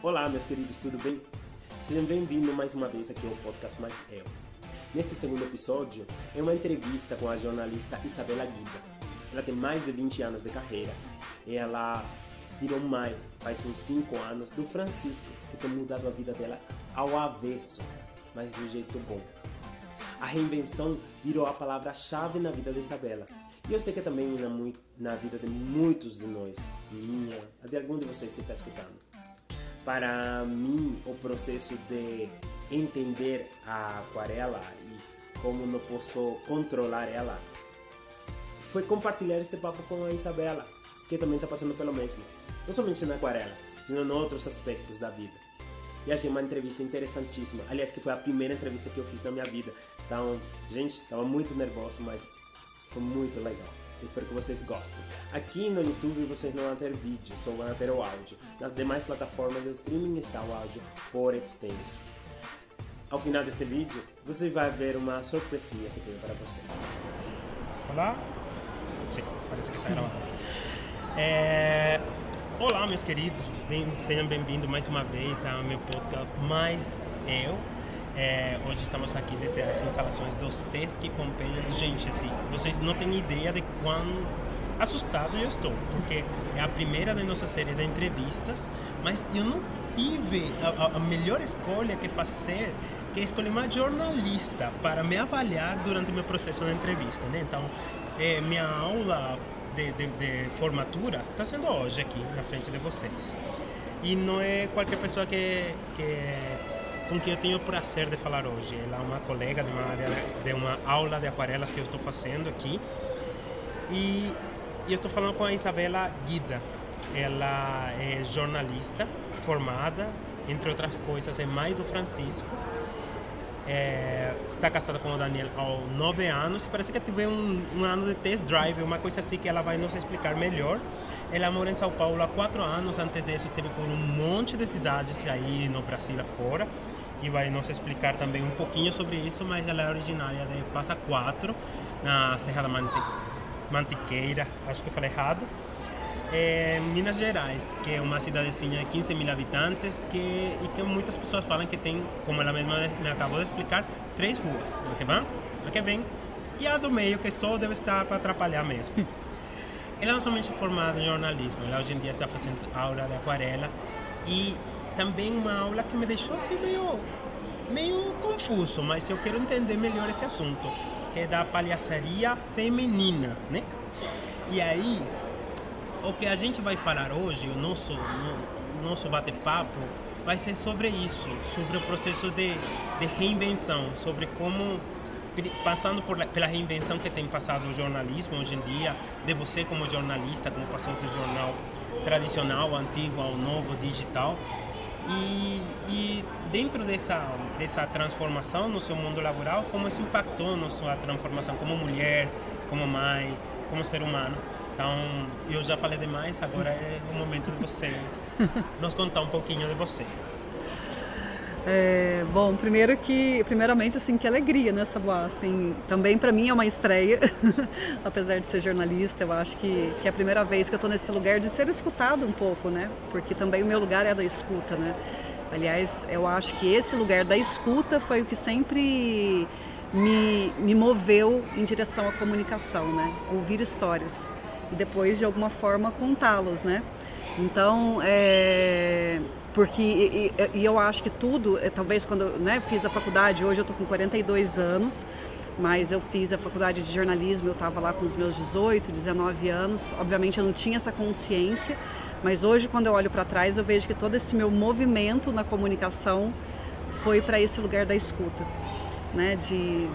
Olá, meus queridos, tudo bem? Sejam bem-vindos mais uma vez aqui ao podcast Mais Eu. Neste segundo episódio, é uma entrevista com a jornalista Isabela Guida. Ela tem mais de 20 anos de carreira e ela virou mãe faz uns 5 anos do Francisco, que tem mudado a vida dela ao avesso, mas do jeito bom. A reinvenção virou a palavra-chave na vida da Isabela. E eu sei que também na vida de muitos de nós, minha, de algum de vocês que está escutando. Para mim, o processo de entender a aquarela e como não posso controlar ela, foi compartilhar este papo com a Isabela, que também está passando pelo mesmo. Não somente na aquarela, mas em outros aspectos da vida. E achei uma entrevista interessantíssima. Aliás, que foi a primeira entrevista que eu fiz na minha vida. Então, gente, estava muito nervoso, mas foi muito legal. Espero que vocês gostem. Aqui no YouTube vocês não vão ter vídeo, só vão ter o áudio. Nas demais plataformas de streaming está o áudio por extenso. Ao final deste vídeo, você vai ver uma surpresinha que tenho para vocês. Olá? Sim, parece que está gravando. Olá, meus queridos. Sejam bem-vindos mais uma vez ao meu podcast Mais Eu. Hoje estamos aqui desde as instalações do Sesc Pompeia. Gente, assim, vocês não têm ideia de quão assustado eu estou, porque é a primeira da nossa série de entrevistas, mas eu não tive a melhor escolha que fazer, que é escolher uma jornalista para me avaliar durante o meu processo de entrevista, né? Então, minha aula de formatura está sendo hoje aqui na frente de vocês. E não é qualquer pessoa com quem eu tenho o prazer de falar hoje. Ela é uma colega de uma aula de aquarelas que eu estou fazendo aqui. E eu estou falando com a Isabela Guida. Ela é jornalista formada, entre outras coisas, é mãe do Francisco. Está casada com o Daniel há 9 anos. Parece que teve um ano de test drive, uma coisa assim que ela vai nos explicar melhor. Ela mora em São Paulo há 4 anos. Antes disso, esteve por um monte de cidades aí no Brasil afora. E vai nos explicar também um pouquinho sobre isso, mas ela é originária de Passa Quatro, na Serra da Mantiqueira, acho que eu falei errado. Minas Gerais, que é uma cidadezinha de 15 mil habitantes e que muitas pessoas falam que tem, como ela mesma me acabou de explicar, 3 ruas. Uma que vai, uma que vem e a do meio, que só deve estar para atrapalhar mesmo. Ela não é somente formada em jornalismo, ela hoje em dia está fazendo aula de aquarela e também uma aula que me deixou assim meio confuso, mas eu quero entender melhor esse assunto, que é da palhaçaria feminina, né? E aí, o que a gente vai falar hoje, o nosso bate-papo, vai ser sobre isso, sobre o processo de reinvenção, sobre como, passando pela reinvenção que tem passado o jornalismo hoje em dia, de você como jornalista, como passou do jornal tradicional, antigo ao novo, digital, e dentro dessa transformação no seu mundo laboral, como isso impactou na sua transformação como mulher, como mãe, como ser humano. Então, eu já falei demais, agora é o momento de você nos contar um pouquinho de você. Bom, primeiramente, assim, que alegria, né, Saboá? Assim, também para mim é uma estreia, apesar de ser jornalista, eu acho que é a primeira vez que eu estou nesse lugar de ser escutado um pouco, né? Porque também o meu lugar é da escuta, né? Aliás, eu acho que esse lugar da escuta foi o que sempre me moveu em direção à comunicação, né? Ouvir histórias e depois, de alguma forma, contá-las, né? Então, porque eu acho que tudo, talvez quando eu fiz a faculdade, hoje eu estou com 42 anos, mas eu fiz a faculdade de jornalismo, eu estava lá com os meus 18, 19 anos, obviamente eu não tinha essa consciência, mas hoje quando eu olho para trás eu vejo que todo esse meu movimento na comunicação foi para esse lugar da escuta, né? de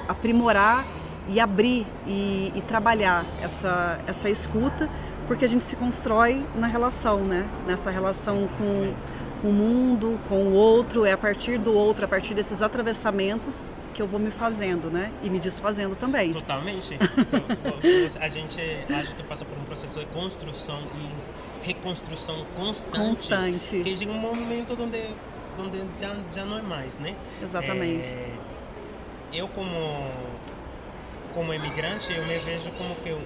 aprimorar e abrir e trabalhar essa escuta, porque a gente se constrói na relação, né? Nessa relação com o mundo, com o outro, é a partir do outro, a partir desses atravessamentos que eu vou me fazendo, né? E me desfazendo também. Totalmente. A gente acho que passa por um processo de construção e reconstrução constante. Que chega um momento onde já não é mais, né? Exatamente. Eu como imigrante, eu me vejo como que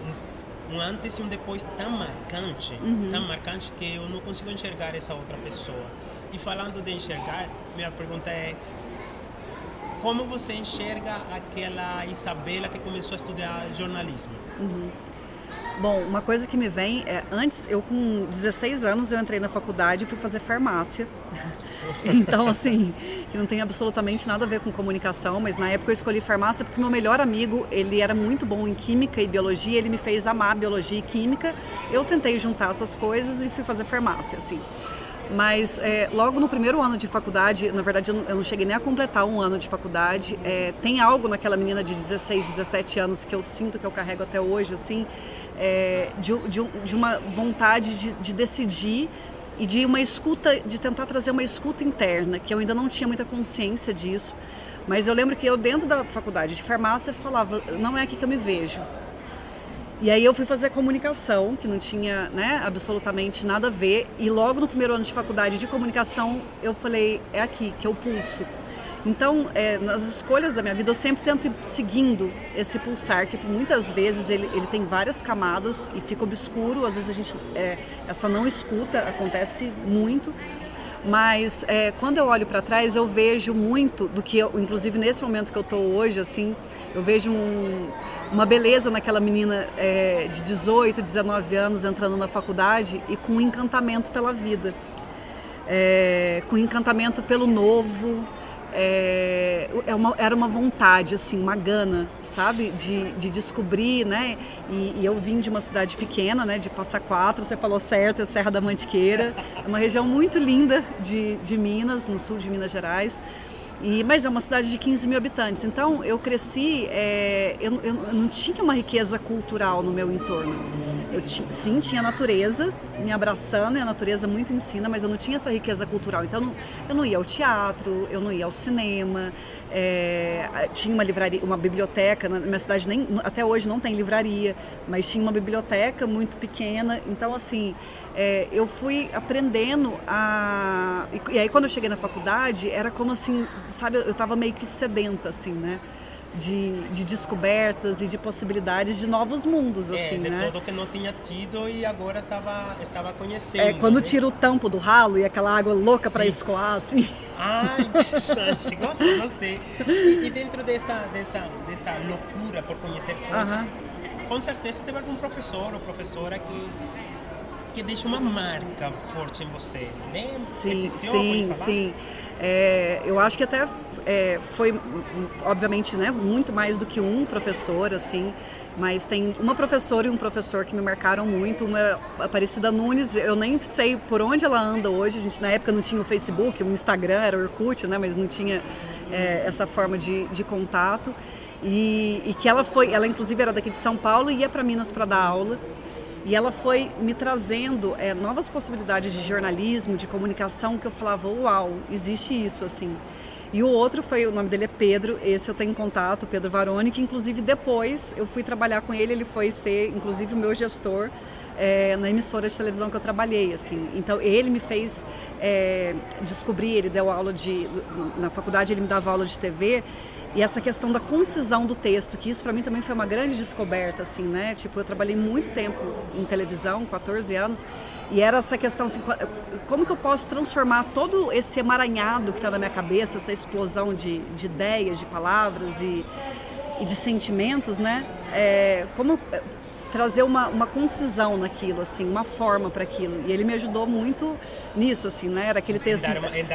um antes e um depois tão marcante que eu não consigo enxergar essa outra pessoa. E falando de enxergar, minha pergunta é: como você enxerga aquela Isabela que começou a estudar jornalismo? Bom, uma coisa que me vem é, antes, eu com 16 anos, eu entrei na faculdade e fui fazer farmácia. Então, assim, não tem absolutamente nada a ver com comunicação, mas na época eu escolhi farmácia porque meu melhor amigo, ele era muito bom em química e biologia, ele me fez amar biologia e química. Eu tentei juntar essas coisas e fui fazer farmácia, assim. Mas logo no primeiro ano de faculdade, na verdade eu não cheguei nem a completar um ano de faculdade, tem algo naquela menina de 16, 17 anos que eu sinto que eu carrego até hoje, assim, de uma vontade de decidir e de uma escuta, de tentar trazer uma escuta interna, que eu ainda não tinha muita consciência disso. Mas eu lembro que eu dentro da faculdade de farmácia falava, não é aqui que eu me vejo. E aí eu fui fazer comunicação, que não tinha, né, absolutamente nada a ver. E logo no primeiro ano de faculdade de comunicação, eu falei, é aqui que eu pulso. Então, nas escolhas da minha vida, eu sempre tento ir seguindo esse pulsar, que muitas vezes ele tem várias camadas e fica obscuro. Às vezes a gente, essa não escuta acontece muito. Mas quando eu olho para trás, eu vejo muito do que, inclusive nesse momento que eu estou hoje, assim, eu vejo uma beleza naquela menina de 18, 19 anos entrando na faculdade e com um encantamento pela vida, com um encantamento pelo novo. Era uma vontade, assim, uma gana, sabe, de descobrir, né? E eu vim de uma cidade pequena, né? De Passa Quatro, você falou certo, é Serra da Mantiqueira, é uma região muito linda de Minas, no sul de Minas Gerais. Mas é uma cidade de 15 mil habitantes, então eu cresci, eu não tinha uma riqueza cultural no meu entorno. Sim, tinha a natureza me abraçando, e a natureza muito ensina, mas eu não tinha essa riqueza cultural. Então eu não ia ao teatro, eu não ia ao cinema, tinha uma livraria, uma biblioteca, na minha cidade até hoje não tem livraria, mas tinha uma biblioteca muito pequena. Então assim, eu fui aprendendo e aí quando eu cheguei na faculdade, era como assim, sabe, eu estava meio que sedenta, assim, né? De descobertas e de possibilidades de novos mundos, assim, de né? tudo que não tinha tido e agora estava conhecendo. Quando né? tira o tampo do ralo e aquela água louca para escoar, assim. Ah, interessante, gostei. E dentro dessa loucura por conhecer coisas, com certeza teve algum professor ou professora que deixa uma marca forte em você, né? Sim. Eu acho que até foi, obviamente, né, muito mais do que um professor, assim, mas tem uma professora e um professor que me marcaram muito. Uma era a Aparecida Nunes, eu nem sei por onde ela anda hoje. A gente, na época, não tinha o Facebook, o Instagram, era o Orkut, né, mas não tinha essa forma de contato. E que ela inclusive era daqui de São Paulo e ia para Minas para dar aula. E ela foi me trazendo novas possibilidades de jornalismo, de comunicação, que eu falava, uau, existe isso, assim. E o outro o nome dele é Pedro, esse eu tenho contato, Pedro Varone, que inclusive depois eu fui trabalhar com ele foi ser, inclusive, o meu gestor na emissora de televisão que eu trabalhei, assim. Então, ele me fez descobrir, ele deu aula na faculdade ele me dava aula de TV, e essa questão da concisão do texto, que isso para mim também foi uma grande descoberta, assim, né? Tipo, eu trabalhei muito tempo em televisão, 14 anos, e era essa questão, assim, como que eu posso transformar todo esse emaranhado que está na minha cabeça, essa explosão de ideias, de palavras e de sentimentos, né? Como trazer uma concisão naquilo, assim, uma forma para aquilo. E ele me ajudou muito nisso, assim, né? Era aquele texto,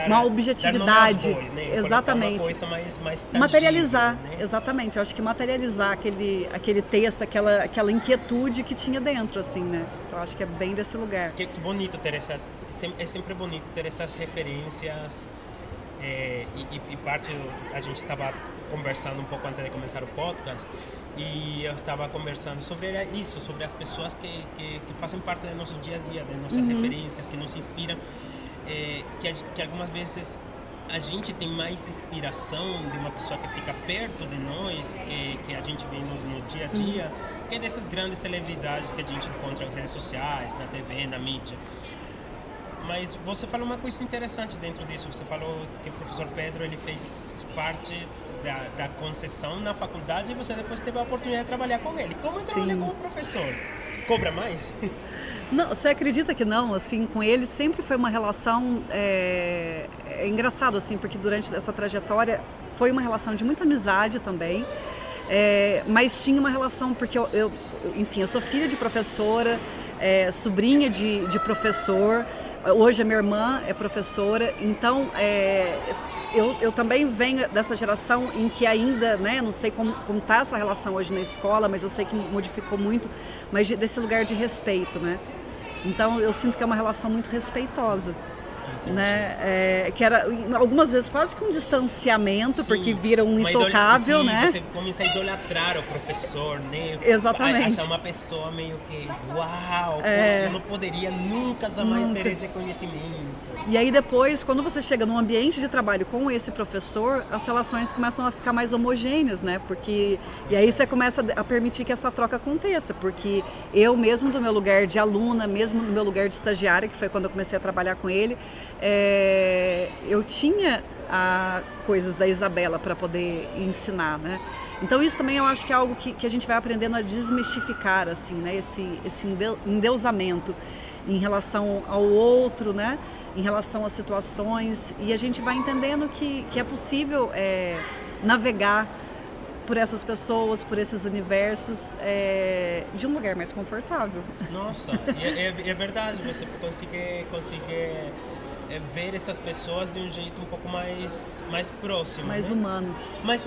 uma objetividade. Voz, né? Exatamente. Uma coisa mais tangível, materializar, né? exatamente. Eu acho que materializar aquele texto, aquela inquietude que tinha dentro, assim, né? Eu acho que é bem desse lugar. Que bonito ter é sempre bonito ter essas referências. E parte, a gente estava conversando um pouco antes de começar o podcast, e eu estava conversando sobre isso, sobre as pessoas que fazem parte do nosso dia a dia, de nossas referências, que nos inspiram, que algumas vezes a gente tem mais inspiração de uma pessoa que fica perto de nós, que a gente vê no dia a dia, que dessas grandes celebridades que a gente encontra nas redes sociais, na TV, na mídia. Mas você falou uma coisa interessante dentro disso. Você falou que o professor Pedro ele fez parte da concessão na faculdade e você depois teve a oportunidade de trabalhar com ele. Como trabalhar como professor? cobra mais? Não, você acredita que não? Assim, com ele sempre foi uma relação é engraçado assim, porque durante essa trajetória foi uma relação de muita amizade também, mas tinha uma relação porque enfim, eu sou filha de professora, sobrinha de professor. Hoje a minha irmã é professora, então eu também venho dessa geração em que ainda, né, não sei como está essa relação hoje na escola, mas eu sei que modificou muito, mas desse lugar de respeito, né? Então eu sinto que é uma relação muito respeitosa. Né? Que era algumas vezes quase que um distanciamento. Sim, porque vira um intocável, né? Você começa a idolatrar o professor, né? Exatamente. Achar uma pessoa meio que uau, eu não poderia nunca jamais ter esse conhecimento. E aí depois, quando você chega num ambiente de trabalho com esse professor, as relações começam a ficar mais homogêneas, né? E aí você começa a permitir que essa troca aconteça, porque eu mesmo do meu lugar de aluna, mesmo do meu lugar de estagiária, que foi quando eu comecei a trabalhar com ele, eu tinha coisas da Isabela para poder ensinar, né? Então isso também eu acho que é algo que a gente vai aprendendo a desmistificar, assim, né? Esse endeusamento em relação ao outro, né? Em relação às situações, e a gente vai entendendo que é possível navegar por essas pessoas, por esses universos, de um lugar mais confortável. Nossa, é verdade, você consegue ver essas pessoas de um jeito um pouco mais próximo. Mais né? humano. Mais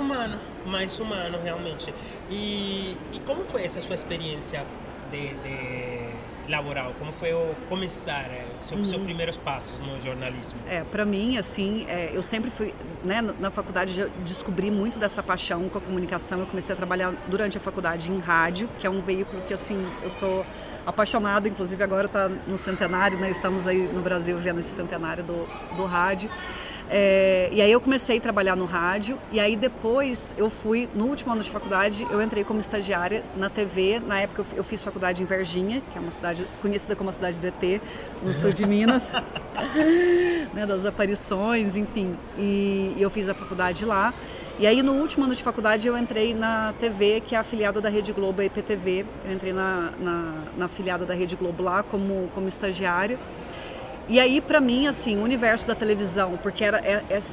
humano, realmente. E como foi essa sua experiência de laboral? Como foi começar seus primeiros passos no jornalismo? Para mim, assim, eu sempre fui, né, na faculdade eu descobri muito dessa paixão com a comunicação. Eu comecei a trabalhar durante a faculdade em rádio, que é um veículo que, assim, eu sou apaixonada, inclusive agora está no centenário, né? Estamos aí no Brasil vendo esse centenário do rádio. E aí eu comecei a trabalhar no rádio, e aí depois eu fui, no último ano de faculdade, eu entrei como estagiária na TV. Na época eu fiz faculdade em Varginha, que é uma cidade conhecida como a cidade do ET, no sul de Minas, né, das aparições, enfim, e eu fiz a faculdade lá. E aí no último ano de faculdade eu entrei na TV, que é a afiliada da Rede Globo, a IPTV. Eu entrei na afiliada da Rede Globo lá como estagiária. E aí, para mim, assim, o universo da televisão, porque era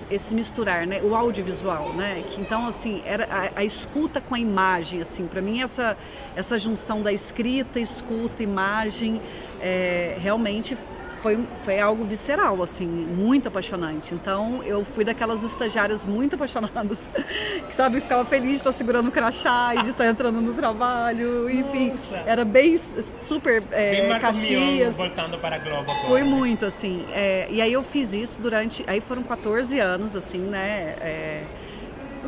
esse misturar, né, o audiovisual, né, que então, assim, era a escuta com a imagem, assim, para mim essa junção da escrita, escuta, imagem, realmente foi algo visceral, assim, muito apaixonante. Então, eu fui daquelas estagiárias muito apaixonadas, que, sabe, ficava feliz de estar segurando o crachá e de estar entrando no trabalho, enfim. Nossa. Era bem super Caxias. Voltando para a Globo agora. Foi muito, assim. E aí eu fiz isso aí foram 14 anos, assim, né,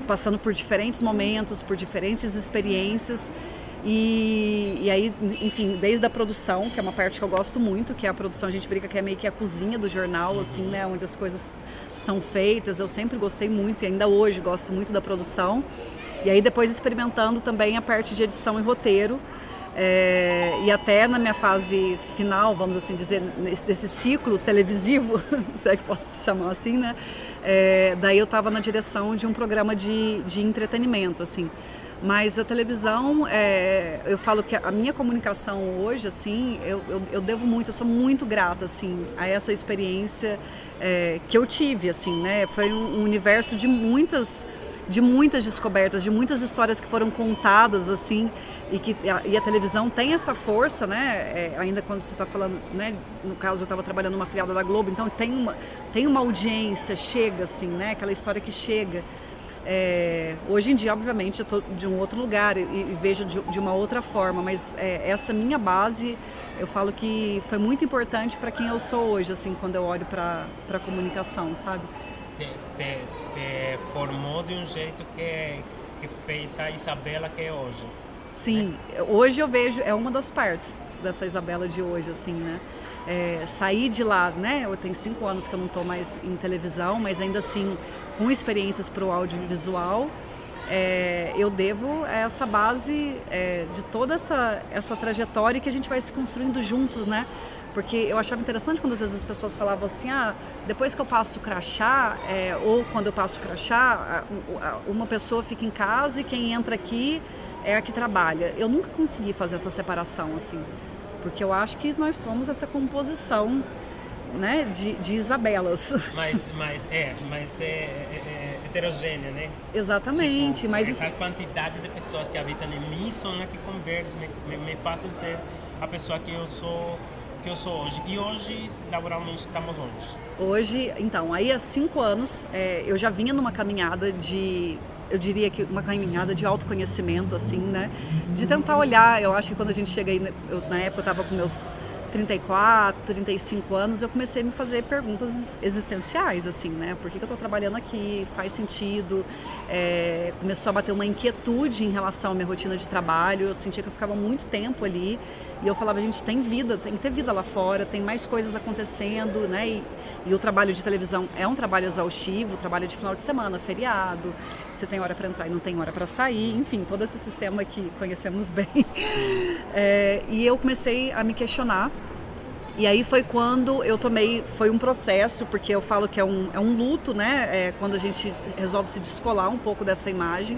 passando por diferentes momentos, por diferentes experiências. E aí, enfim, desde a produção, que é uma parte que eu gosto muito, que é a produção, a gente brinca que é meio que a cozinha do jornal, assim, né, onde as coisas são feitas. Eu sempre gostei muito e ainda hoje gosto muito da produção. E aí depois experimentando também a parte de edição e roteiro. E até na minha fase final, vamos assim dizer, desse ciclo televisivo, se é que posso chamar assim, né? Daí eu estava na direção de um programa de entretenimento, assim. Mas a televisão, eu falo que a minha comunicação hoje, assim, eu devo muito, eu sou muito grata, assim, a essa experiência que eu tive, assim, né? Foi um universo de muitas descobertas, de muitas histórias que foram contadas, assim, e a televisão tem essa força, né? Ainda quando você está falando, né? No caso, eu estava trabalhando numa afiliada da Globo, então tem uma audiência, chega, assim, né? Aquela história que chega. Hoje em dia, obviamente, eu estou de um outro lugar e vejo de uma outra forma, mas essa minha base, eu falo que foi muito importante para quem eu sou hoje, assim, quando eu olho para a comunicação, sabe? Te formou de um jeito que fez a Isabela que é hoje. Sim, né? Hoje eu vejo, é uma das partes dessa Isabela de hoje, assim, né? Sair de lá, né? Eu tenho 5 anos que eu não estou mais em televisão, mas ainda assim com experiências para o audiovisual, eu devo essa base de toda essa trajetória que a gente vai se construindo juntos, né? Porque eu achava interessante quando às vezes as pessoas falavam assim, depois que eu passo o crachá, ou quando eu passo o crachá, uma pessoa fica em casa e quem entra aqui é a que trabalha. Eu nunca consegui fazer essa separação, assim. porque eu acho que nós somos essa composição, né, de Isabelas. Mas é heterogênea, né? Exatamente. Tipo, mas essa quantidade de pessoas que habitam em mim são as que me fazem ser a pessoa que eu sou hoje. E hoje, laboralmente, estamos onde? Hoje, então, aí há 5 anos, eu já vinha numa caminhada eu diria que uma caminhada de autoconhecimento, assim, né? De tentar olhar, eu acho que quando a gente chega aí, na época eu estava com meus 34, 35 anos, eu comecei a me fazer perguntas existenciais, assim, né? Por que eu estou trabalhando aqui? Faz sentido? Começou a bater uma inquietude em relação à minha rotina de trabalho. Eu sentia que eu ficava muito tempo ali e eu falava, gente, tem que ter vida lá fora, tem mais coisas acontecendo, né? E o trabalho de televisão é um trabalho exaustivo, trabalho de final de semana, feriado, você tem hora para entrar e não tem hora para sair, enfim, todo esse sistema que conhecemos bem. E eu comecei a me questionar. E aí foi quando eu foi um processo, porque eu falo que é um luto, né? Quando a gente resolve se descolar um pouco dessa imagem.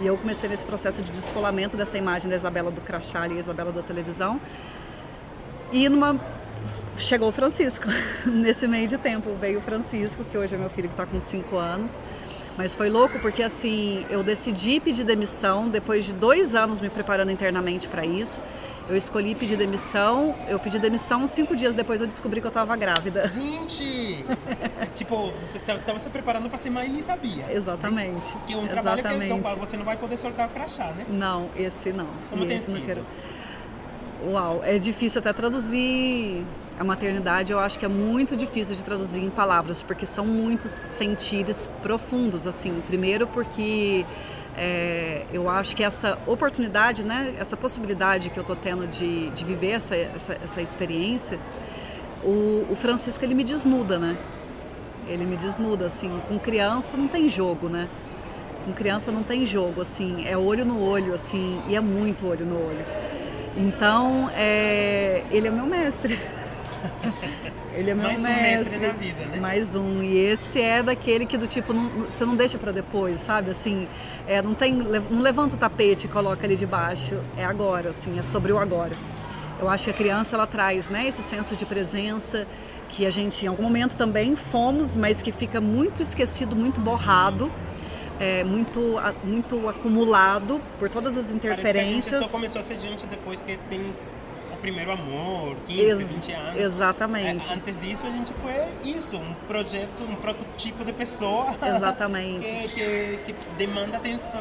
E eu comecei nesse processo de descolamento dessa imagem da Isabela do crachá e a Isabela da televisão. E chegou o Francisco. Nesse meio de tempo veio o Francisco, que hoje é meu filho que está com 5 anos. Mas foi louco porque, assim, eu decidi pedir demissão depois de 2 anos me preparando internamente para isso. Eu escolhi pedir demissão, eu pedi demissão 5 dias depois eu descobri que eu estava grávida. Gente! Tipo, você estava se preparando para ser mãe e nem sabia. Exatamente. Que é um trabalho que você não vai poder soltar o crachá, né? Não, esse não. Como tem sido? Uau, é difícil até traduzir a maternidade, eu acho que é muito difícil de traduzir em palavras, porque são muitos sentidos profundos, assim. Primeiro porque eu acho que essa oportunidade, né, essa possibilidade que eu estou tendo de viver essa experiência, o Francisco, ele me desnuda, né? Ele me desnuda, assim. Com criança não tem jogo, né? Com criança não tem jogo, assim. É olho no olho, assim, e é muito olho no olho. Então, ele é meu mestre. Ele é meu mais mestre. Um mestre na vida, né? Mais um. E esse é daquele que do tipo, você não deixa para depois, sabe? Assim, não levanta o tapete e coloca ali debaixo. É agora, assim, é sobre o agora. Eu acho que a criança, ela traz, né, esse senso de presença que a gente, em algum momento também fomos, mas que fica muito esquecido, muito borrado. Muito acumulado por todas as interferências. Parece que a gente só começou a ser gente depois que tem o primeiro amor, 15, 20 anos. Exatamente. Antes disso a gente foi um projeto, um protótipo de pessoa. Exatamente. que demanda atenção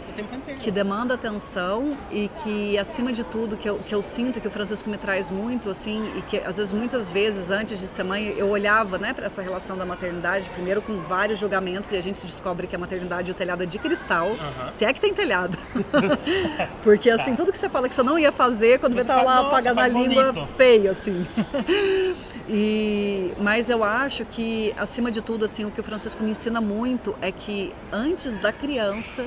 o tempo inteiro. Que demanda atenção e que, acima de tudo, que eu sinto que o Francisco me traz muito, assim, e que às vezes, muitas vezes, antes de ser mãe, eu olhava, né, para essa relação da maternidade, primeiro com vários julgamentos, e a gente descobre que a maternidade, o telhado é de cristal, se é que tem telhado. Porque, assim, tudo que você fala que você não ia fazer, quando você tá lá apagando a língua, feio, assim. Mas eu acho que, acima de tudo, assim, o que o Francisco me ensina muito é que antes da criança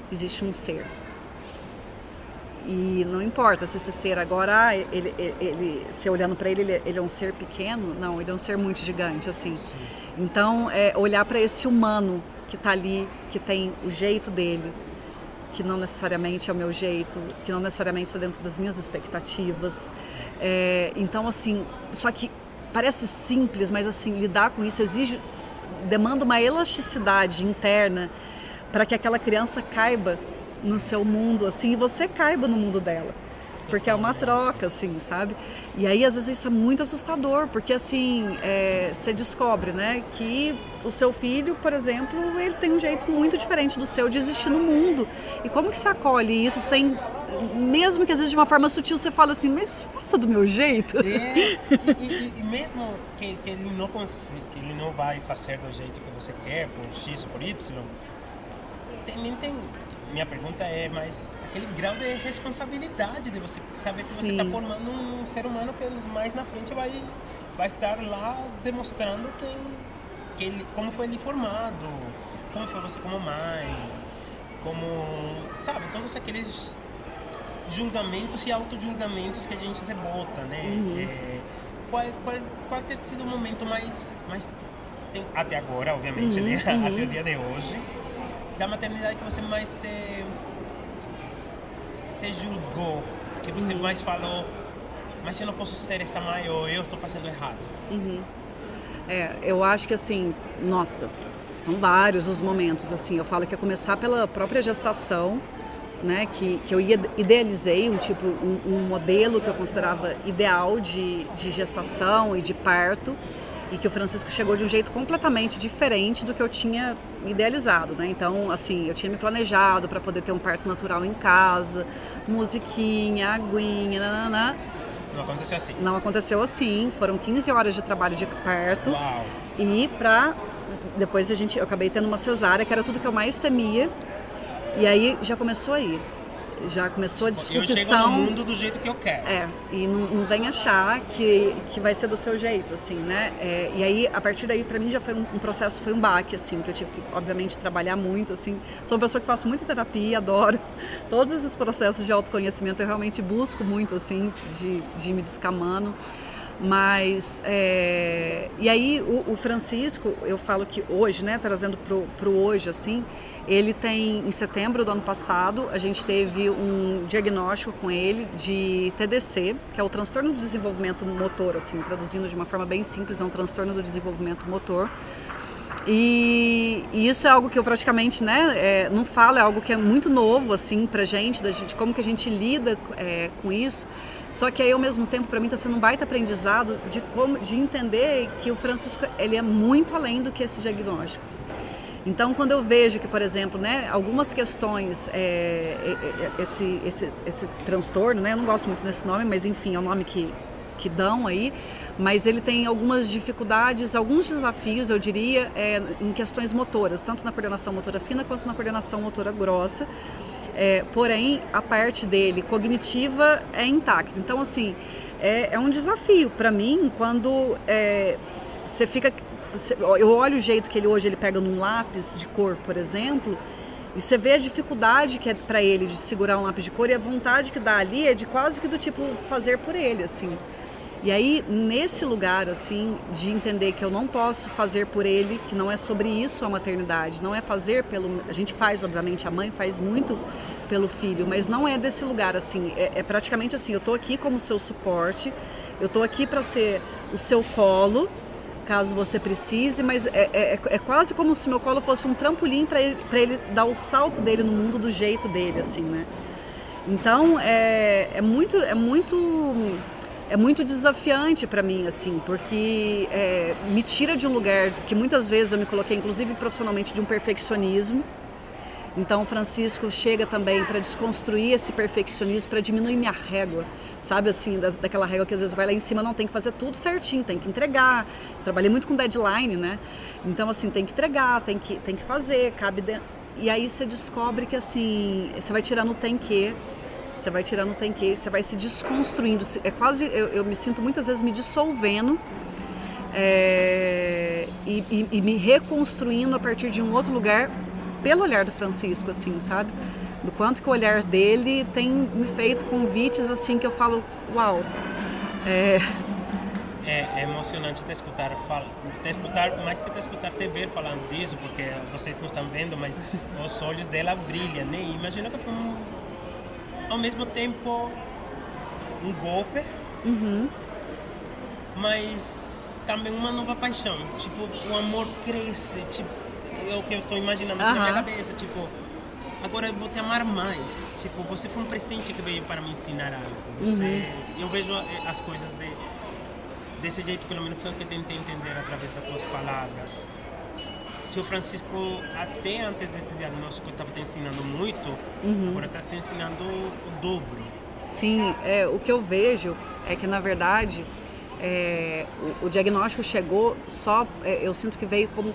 existe um ser. E não importa se esse ser agora, se olhando para ele é um ser pequeno, não, ele é um ser muito gigante, assim. Sim. Então, olhar para esse humano que está ali, que tem o jeito dele, que não necessariamente é o meu jeito, que não necessariamente está dentro das minhas expectativas. Então, assim, só que parece simples, mas assim, lidar com isso demanda uma elasticidade interna para que aquela criança caiba no seu mundo, assim, e você caiba no mundo dela. Porque é uma troca, assim, sabe? E aí, às vezes, isso é muito assustador, porque, assim, você descobre, né, que o seu filho, por exemplo, ele tem um jeito muito diferente do seu de existir no mundo. E como que você acolhe isso sem... Mesmo que, às vezes, de uma forma sutil, você fala assim, mas faça do meu jeito. E mesmo que ele não consiga, que ele não vai fazer do jeito que você quer, por X ou por Y, minha pergunta é mais aquele grau de responsabilidade de você saber que você está formando um ser humano que mais na frente vai estar lá demonstrando como foi ele formado, como foi você como mãe, sabe, todos aqueles julgamentos e auto-julgamentos que a gente se bota, né? Qual tem sido o momento mais até agora, obviamente, né? Até o dia de hoje, da maternidade que você mais se julgou, que você mais falou, mas eu não posso ser esta mãe ou eu estou fazendo errado. Eu acho que assim, nossa, são vários os momentos, assim, eu falo que é começar pela própria gestação, né, que eu idealizei um modelo que eu considerava ideal de gestação e de parto, e que o Francisco chegou de um jeito completamente diferente do que eu tinha idealizado, né? Então, assim, eu tinha me planejado para poder ter um parto natural em casa, musiquinha, aguinha, nananã. Não aconteceu assim? Não aconteceu assim, foram 15 horas de trabalho de parto. Uau. E depois eu acabei tendo uma cesárea, que era tudo que eu mais temia, e aí já começou aí. Já começou a discussão. Eu chego no mundo do jeito que eu quero. E não vem achar que vai ser do seu jeito, assim, né? E aí, a partir daí, pra mim já foi um processo, foi um baque, assim, que eu tive que, obviamente, trabalhar muito, assim. Sou uma pessoa que faço muita terapia, adoro todos esses processos de autoconhecimento, eu realmente busco muito, assim, de ir me descamando. Mas, e aí o Francisco, eu falo que hoje, né, trazendo pro hoje, assim, ele tem, em setembro do ano passado, a gente teve um diagnóstico com ele de TDC, que é o transtorno do desenvolvimento motor, assim, traduzindo de uma forma bem simples, é um transtorno do desenvolvimento motor. E isso é algo que eu praticamente, né, não falo, é algo que é muito novo, assim, pra gente, como que a gente lida com isso. Só que aí, ao mesmo tempo, para mim está sendo um baita aprendizado de entender que o Francisco, ele é muito além do que esse diagnóstico. Então, quando eu vejo que, por exemplo, né, algumas questões, esse transtorno, né, eu não gosto muito desse nome, mas enfim, é o nome que dão aí, mas ele tem algumas dificuldades, alguns desafios, eu diria, em questões motoras, tanto na coordenação motora fina quanto na coordenação motora grossa. Porém, a parte dele cognitiva é intacta. Então, assim, é um desafio para mim quando você fica... Eu olho o jeito que ele hoje pega num lápis de cor, por exemplo, e você vê a dificuldade que é para ele de segurar um lápis de cor, e a vontade que dá ali é de quase que do tipo fazer por ele, assim. E aí, nesse lugar, assim, de entender que eu não posso fazer por ele, que não é sobre isso a maternidade, não é fazer pelo... A gente faz, obviamente, a mãe faz muito pelo filho, mas não é desse lugar, assim, é praticamente assim, eu tô aqui como seu suporte, eu tô aqui para ser o seu colo, caso você precise, mas é quase como se meu colo fosse um trampolim para ele dar o salto dele no mundo do jeito dele, assim, né? Então, é muito desafiante para mim, assim, porque me tira de um lugar que muitas vezes eu me coloquei, inclusive profissionalmente, de um perfeccionismo. Então, o Francisco chega também para desconstruir esse perfeccionismo, para diminuir minha régua, sabe, assim, daquela régua que às vezes vai lá em cima, não tem que fazer tudo certinho, tem que entregar. Trabalhei muito com deadline, né? Então, assim, tem que entregar, tem que fazer, cabe dentro. E aí você descobre que, assim, você vai tirando o tem que. Você vai tirando o tem que, você vai se desconstruindo. É quase, eu me sinto muitas vezes me dissolvendo e me reconstruindo a partir de um outro lugar, pelo olhar do Francisco, assim, sabe? Do quanto que o olhar dele tem me feito convites, assim, que eu falo, uau. É emocionante te escutar, mais que te escutar, te ver falando disso, porque vocês não estão vendo, mas os olhos dela brilham, né? E imagina que foi ao mesmo tempo um golpe, mas também uma nova paixão. Tipo, o amor cresce, tipo, é o que eu estou imaginando na minha cabeça, tipo, agora eu vou te amar mais. Tipo, você foi um presente que veio para me ensinar algo. Eu vejo as coisas desse jeito, pelo menos foi o que eu tentei entender através das tuas palavras. Se o Francisco, até antes desse diagnóstico, estava te ensinando muito, agora está te ensinando o dobro. Sim, o que eu vejo é que, na verdade, o diagnóstico chegou só, eu sinto que veio como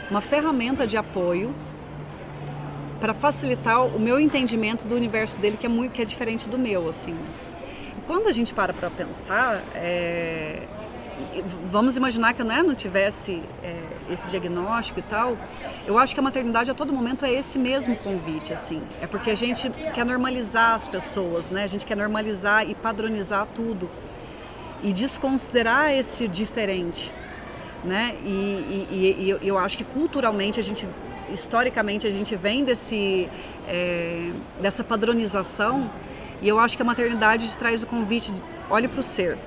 uma ferramenta de apoio para facilitar o meu entendimento do universo dele, que é diferente do meu, assim. E quando a gente para pensar, vamos imaginar que eu não tivesse esse diagnóstico e tal, eu acho que a maternidade a todo momento é esse mesmo convite, assim. É porque a gente quer normalizar as pessoas, né? A gente quer normalizar e padronizar tudo e desconsiderar esse diferente, né? E eu acho que culturalmente historicamente a gente vem dessa padronização E eu acho que a maternidade te traz o convite, olhe para o ser,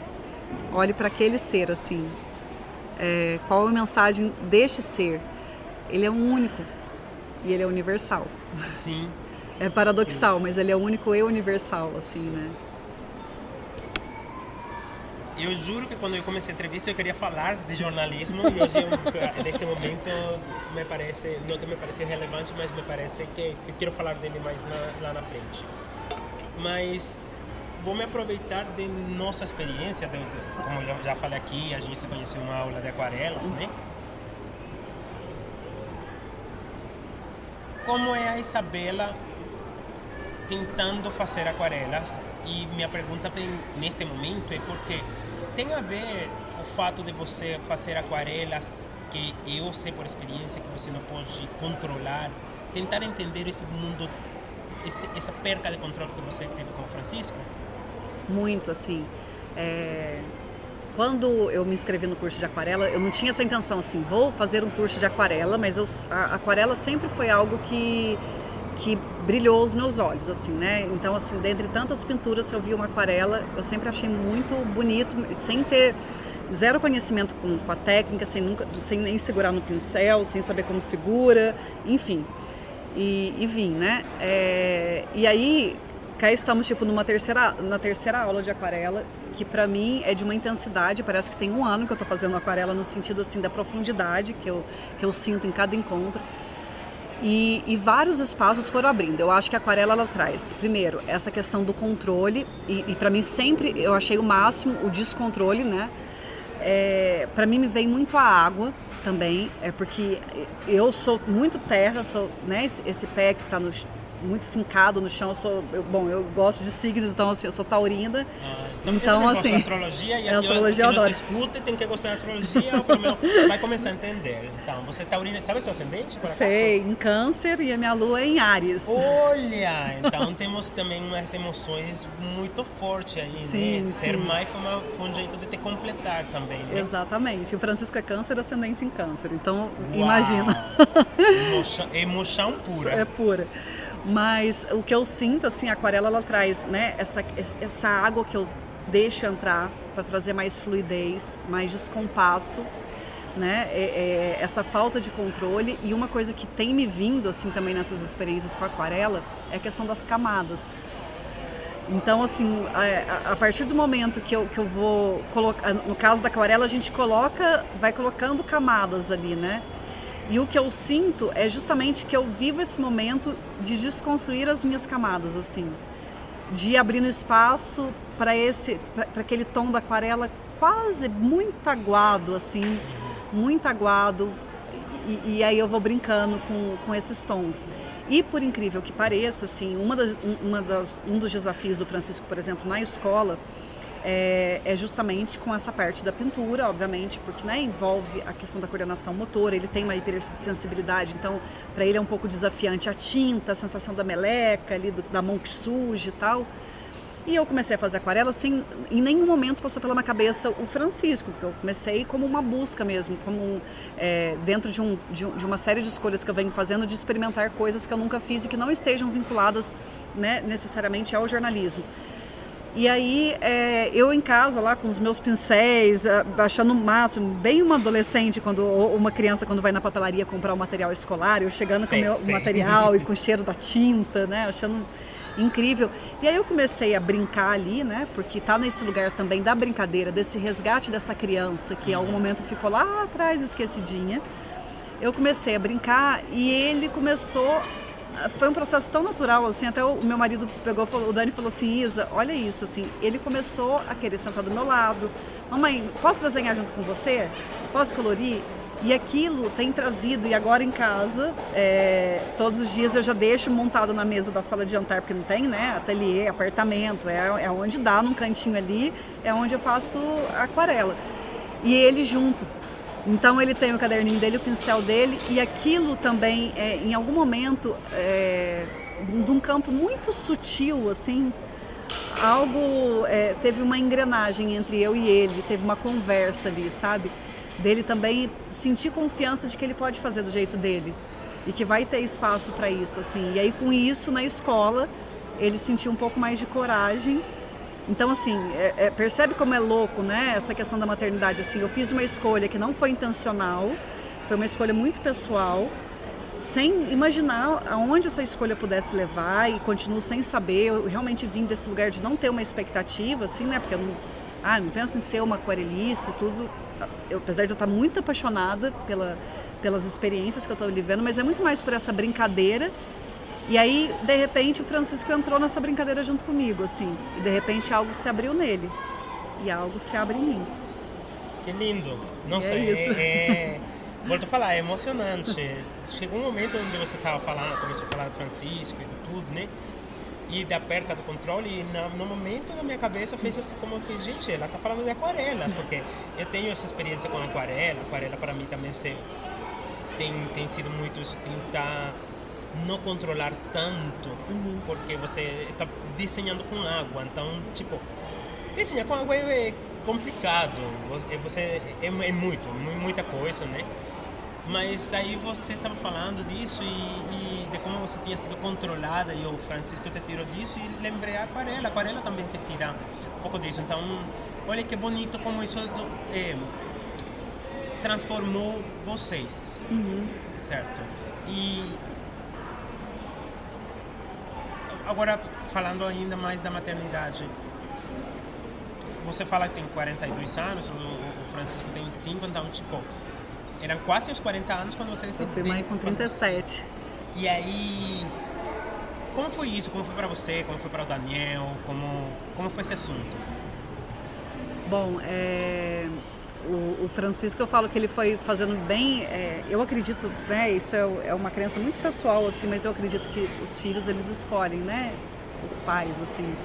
olhe para aquele ser, assim. Qual é a mensagem deste ser? Ele é único e ele é universal. Sim. É paradoxal, Sim. mas ele é único e universal, assim, sim, né? Eu juro que quando eu comecei a entrevista eu queria falar de jornalismo e hoje, neste momento, me parece, não que me parece relevante, mas me parece que eu quero falar dele mais lá na frente. Mas vou me aproveitar de nossa experiência, como eu já falei aqui, a gente se conheceu uma aula de aquarelas, né? Como é a Isabela tentando fazer aquarelas? E minha pergunta neste momento é porque tem a ver o fato de você fazer aquarelas que eu sei por experiência que você não pode controlar, tentar entender esse mundo, essa perca de controle que você teve com o Francisco? Muito, assim. Quando eu me inscrevi no curso de aquarela, eu não tinha essa intenção, assim, vou fazer um curso de aquarela, mas a aquarela sempre foi algo que brilhou os meus olhos, assim, né? Então, assim, dentre tantas pinturas, se eu vi uma aquarela, eu sempre achei muito bonito, sem ter zero conhecimento com a técnica, sem nem segurar no pincel, sem saber como segura, enfim. E vim, né? E aí, cá estamos, tipo, na terceira aula de aquarela, que pra mim é de uma intensidade, parece que tem 1 ano que eu tô fazendo aquarela, no sentido, assim, da profundidade que eu sinto em cada encontro. E vários espaços foram abrindo. Eu acho que a aquarela, ela traz, primeiro, essa questão do controle, e para mim sempre, eu achei o máximo o descontrole, né? Para mim me vem muito a água também, porque eu sou muito terra, sou, né, esse pé que está muito fincado no chão, eu gosto de signos, então assim, eu sou taurina. Então assim, astrologia e a astrologia eu adoro. Você escuta e tem que gostar da astrologia, vai começar a entender. Então, você é taurina, sabe o seu ascendente? Sei, em Câncer, e a minha lua é em Áries. Olha, então temos também umas emoções muito fortes aí, sim, né? Sim. Ser mãe foi um jeito de te completar também, né? Exatamente. O Francisco é Câncer, ascendente em Câncer, então imagina. Emoção pura. É pura. Mas o que eu sinto, assim, a aquarela, ela traz, né, essa água que eu deixo entrar para trazer mais fluidez, mais descompasso, né, essa falta de controle. E uma coisa que tem me vindo, assim, também nessas experiências com a aquarela é a questão das camadas. Então, assim, a partir do momento que eu vou colocar, no caso da aquarela, a gente vai colocando camadas ali, né? E o que eu sinto é justamente que eu vivo esse momento de desconstruir as minhas camadas, assim, de ir abrindo espaço para aquele tom da aquarela quase muito aguado, assim, muito aguado, e aí eu vou brincando com esses tons. E por incrível que pareça, assim, um dos desafios do Francisco, por exemplo, na escola, é justamente com essa parte da pintura, obviamente, porque, né, envolve a questão da coordenação motora, ele tem uma hipersensibilidade, então para ele é um pouco desafiante a tinta, a sensação da meleca, ali, da mão que suja e tal. E eu comecei a fazer aquarela sem, em nenhum momento passou pela minha cabeça o Francisco, porque eu comecei como uma busca mesmo, como dentro de uma série de escolhas que eu venho fazendo, de experimentar coisas que eu nunca fiz e que não estejam vinculadas, né, necessariamente ao jornalismo. E aí, eu em casa, lá com os meus pincéis, achando o máximo, bem uma adolescente, ou uma criança quando vai na papelaria comprar o material escolar, eu chegando com o meu material e com o cheiro da tinta, né, achando incrível. E aí eu comecei a brincar ali, né, porque tá nesse lugar também da brincadeira, desse resgate dessa criança que em algum momento ficou lá atrás esquecidinha. Eu comecei a brincar e ele começou... Foi um processo tão natural, assim, até o meu marido o Dani falou assim, Isa, olha isso, assim, ele começou a querer sentar do meu lado, mamãe, posso desenhar junto com você? Posso colorir? E aquilo tem trazido, e agora em casa, todos os dias eu já deixo montado na mesa da sala de jantar, porque não tem, né, ateliê, apartamento, é onde dá, num cantinho ali, é onde eu faço aquarela. E ele junto. Então ele tem o caderninho dele, o pincel dele, e aquilo também, em algum momento, de um campo muito sutil, assim, teve uma engrenagem entre eu e ele, teve uma conversa ali, sabe? Dele também sentir confiança de que ele pode fazer do jeito dele e que vai ter espaço para isso, assim. E aí com isso, na escola, ele sentiu um pouco mais de coragem. Então, assim, percebe como é louco, né? Essa questão da maternidade, assim, eu fiz uma escolha que não foi intencional, foi uma escolha muito pessoal, sem imaginar aonde essa escolha pudesse levar, e continuo sem saber. Eu realmente vim desse lugar de não ter uma expectativa, assim, né? Porque eu não penso em ser uma aquarelista e tudo. Apesar de eu estar muito apaixonada pelas experiências que eu estou vivendo, mas é muito mais por essa brincadeira. E aí, de repente, o Francisco entrou nessa brincadeira junto comigo, assim. E de repente algo se abriu nele. E algo se abre em mim. Que lindo. Nossa, é isso. Volto a falar, é emocionante. Chegou um momento onde você estava falando, começou a falar do Francisco e de tudo, né? E da perca do controle, e no momento na minha cabeça fez assim como que, gente, ela está falando de aquarela, porque eu tenho essa experiência com aquarela para mim também tem sido muito isso, tentar não controlar tanto, porque você está desenhando com água, então, tipo, desenhar com água é complicado, é muita coisa, né? Mas aí você estava falando disso e de como você tinha sido controlada, e o Francisco te tirou disso, e lembrei a aquarela também te tira um pouco disso. Então, olha que bonito como isso transformou vocês, certo? E agora, falando ainda mais da maternidade, você fala que tem 42 anos, o Francisco tem 5, então, tipo, eram quase os 40 anos quando você decidiu. Eu fui mãe com 37. E aí, como foi isso? Como foi para você? Como foi para o Daniel? Como foi esse assunto? Bom, o Francisco, eu falo que ele foi fazendo bem, eu acredito, né, isso é uma crença muito pessoal, assim, mas eu acredito que os filhos, eles escolhem, né, os pais, assim.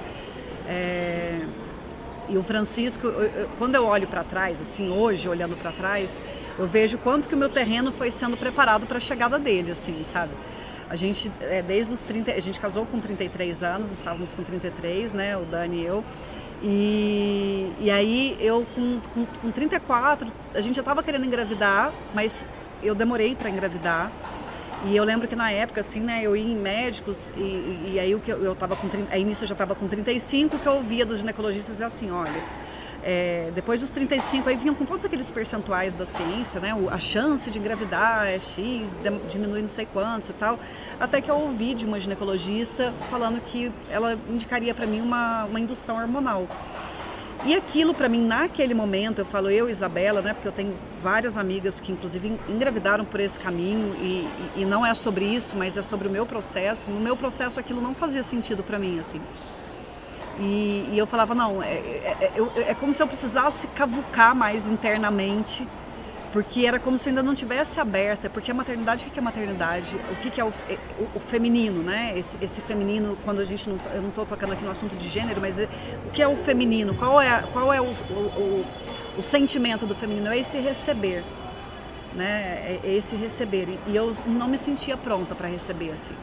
E o Francisco, quando eu olho para trás, assim, hoje, olhando para trás, eu vejo quanto que o meu terreno foi sendo preparado para a chegada dele, assim, sabe? A gente, desde os 30, a gente casou com 33 anos, estávamos com 33, né, o Dani e eu. E aí eu com 34, a gente já estava querendo engravidar, mas eu demorei para engravidar. E eu lembro que na época, assim, né, eu ia em médicos e aí eu tava com 30, aí nisso eu já estava com 35, que eu ouvia dos ginecologistas assim, olha, depois dos 35, aí vinham com todos aqueles percentuais da ciência, né, a chance de engravidar é X, diminui não sei quantos e tal, até que eu ouvi de uma ginecologista falando que ela indicaria para mim uma indução hormonal. E aquilo para mim, naquele momento, eu falo eu e Isabela, né, porque eu tenho várias amigas que inclusive engravidaram por esse caminho e não é sobre isso, mas é sobre o meu processo. No meu processo aquilo não fazia sentido para mim, assim. E eu falava, não, é como se eu precisasse cavucar mais internamente, porque era como se eu ainda não tivesse aberta, porque a maternidade, o que é maternidade? O que é o feminino, né? Esse feminino, quando a gente não, eu não estou tocando aqui no assunto de gênero, mas o que é o feminino? Qual é o sentimento do feminino? É esse receber, né? É esse receber. E eu não me sentia pronta para receber, assim.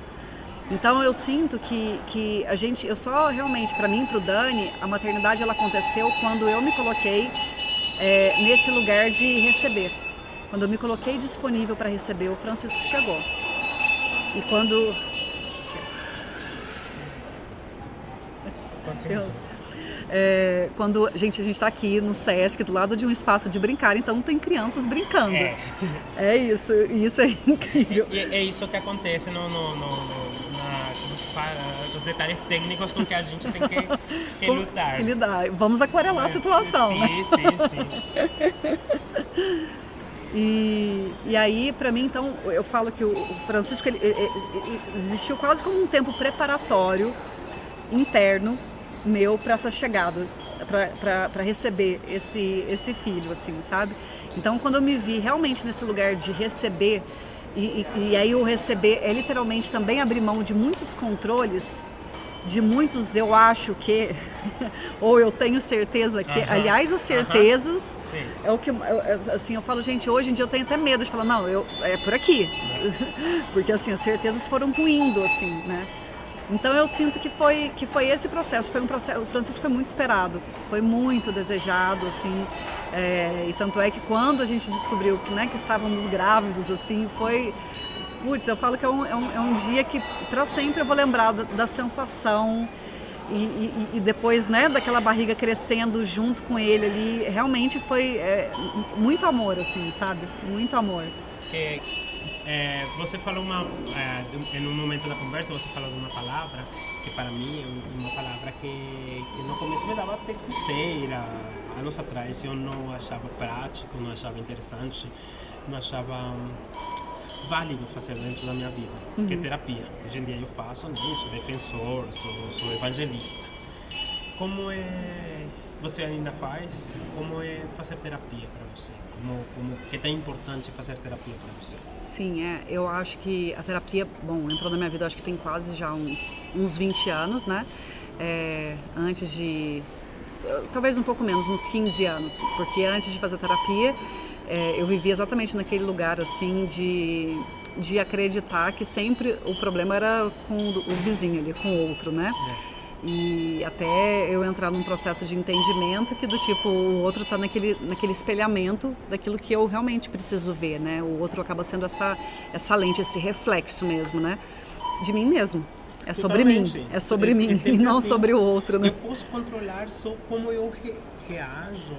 Então eu sinto que eu só realmente, para mim, para o Dani, a maternidade ela aconteceu quando eu me coloquei nesse lugar de receber. Quando eu me coloquei disponível para receber, o Francisco chegou. E quando... a gente está aqui no Sesc, do lado de um espaço de brincar, então tem crianças brincando. É isso, e isso é incrível. É isso que acontece os detalhes técnicos com que a gente tem que lutar. Lidar. Vamos aquarelar a situação. Sim. E aí, para mim, então, eu falo que o Francisco ele existiu quase como um tempo preparatório interno meu para essa chegada, para receber esse filho, assim, sabe? Então, quando eu me vi realmente nesse lugar de receber, e aí o receber é literalmente também abrir mão de muitos controles, de muitos eu acho que, ou eu tenho certeza que, aliás, as certezas é o que, assim, eu falo, gente, hoje em dia eu tenho até medo de falar, não, é por aqui, porque assim, as certezas foram ruindo, assim, né? Então eu sinto que foi esse processo, o Francisco foi muito esperado, foi muito desejado, assim, e tanto é que quando a gente descobriu, né, que estávamos grávidos, assim, foi Putz, eu falo que é um dia que para sempre eu vou lembrar da sensação e depois, né, daquela barriga crescendo junto com ele ali. Realmente foi muito amor, assim, sabe? Muito amor. Você falou em um momento da conversa, você falou de uma palavra que para mim é uma palavra que no começo me dava até coceira. Anos atrás eu não achava prático, não achava interessante, não achava válido fazer dentro da minha vida, que é terapia. Hoje em dia eu faço, né? Sou defensor, sou evangelista. Como você ainda faz? Como é fazer terapia para você? Como que é tão importante fazer terapia para você? Sim, eu acho que a terapia, entrou na minha vida, acho que tem quase já uns 20 anos, né? Antes de, talvez um pouco menos, uns 15 anos, porque antes de fazer terapia, eu vivia exatamente naquele lugar, assim, de acreditar que sempre o problema era com o vizinho ali, com o outro, né? E até eu entrar num processo de entendimento que do tipo, o outro está naquele espelhamento daquilo que eu realmente preciso ver, né? O outro acaba sendo essa lente, esse reflexo mesmo, né? De mim mesmo. É sobre mim, é sobre mim e não assim, sobre o outro, né? Eu posso controlar só como eu reajo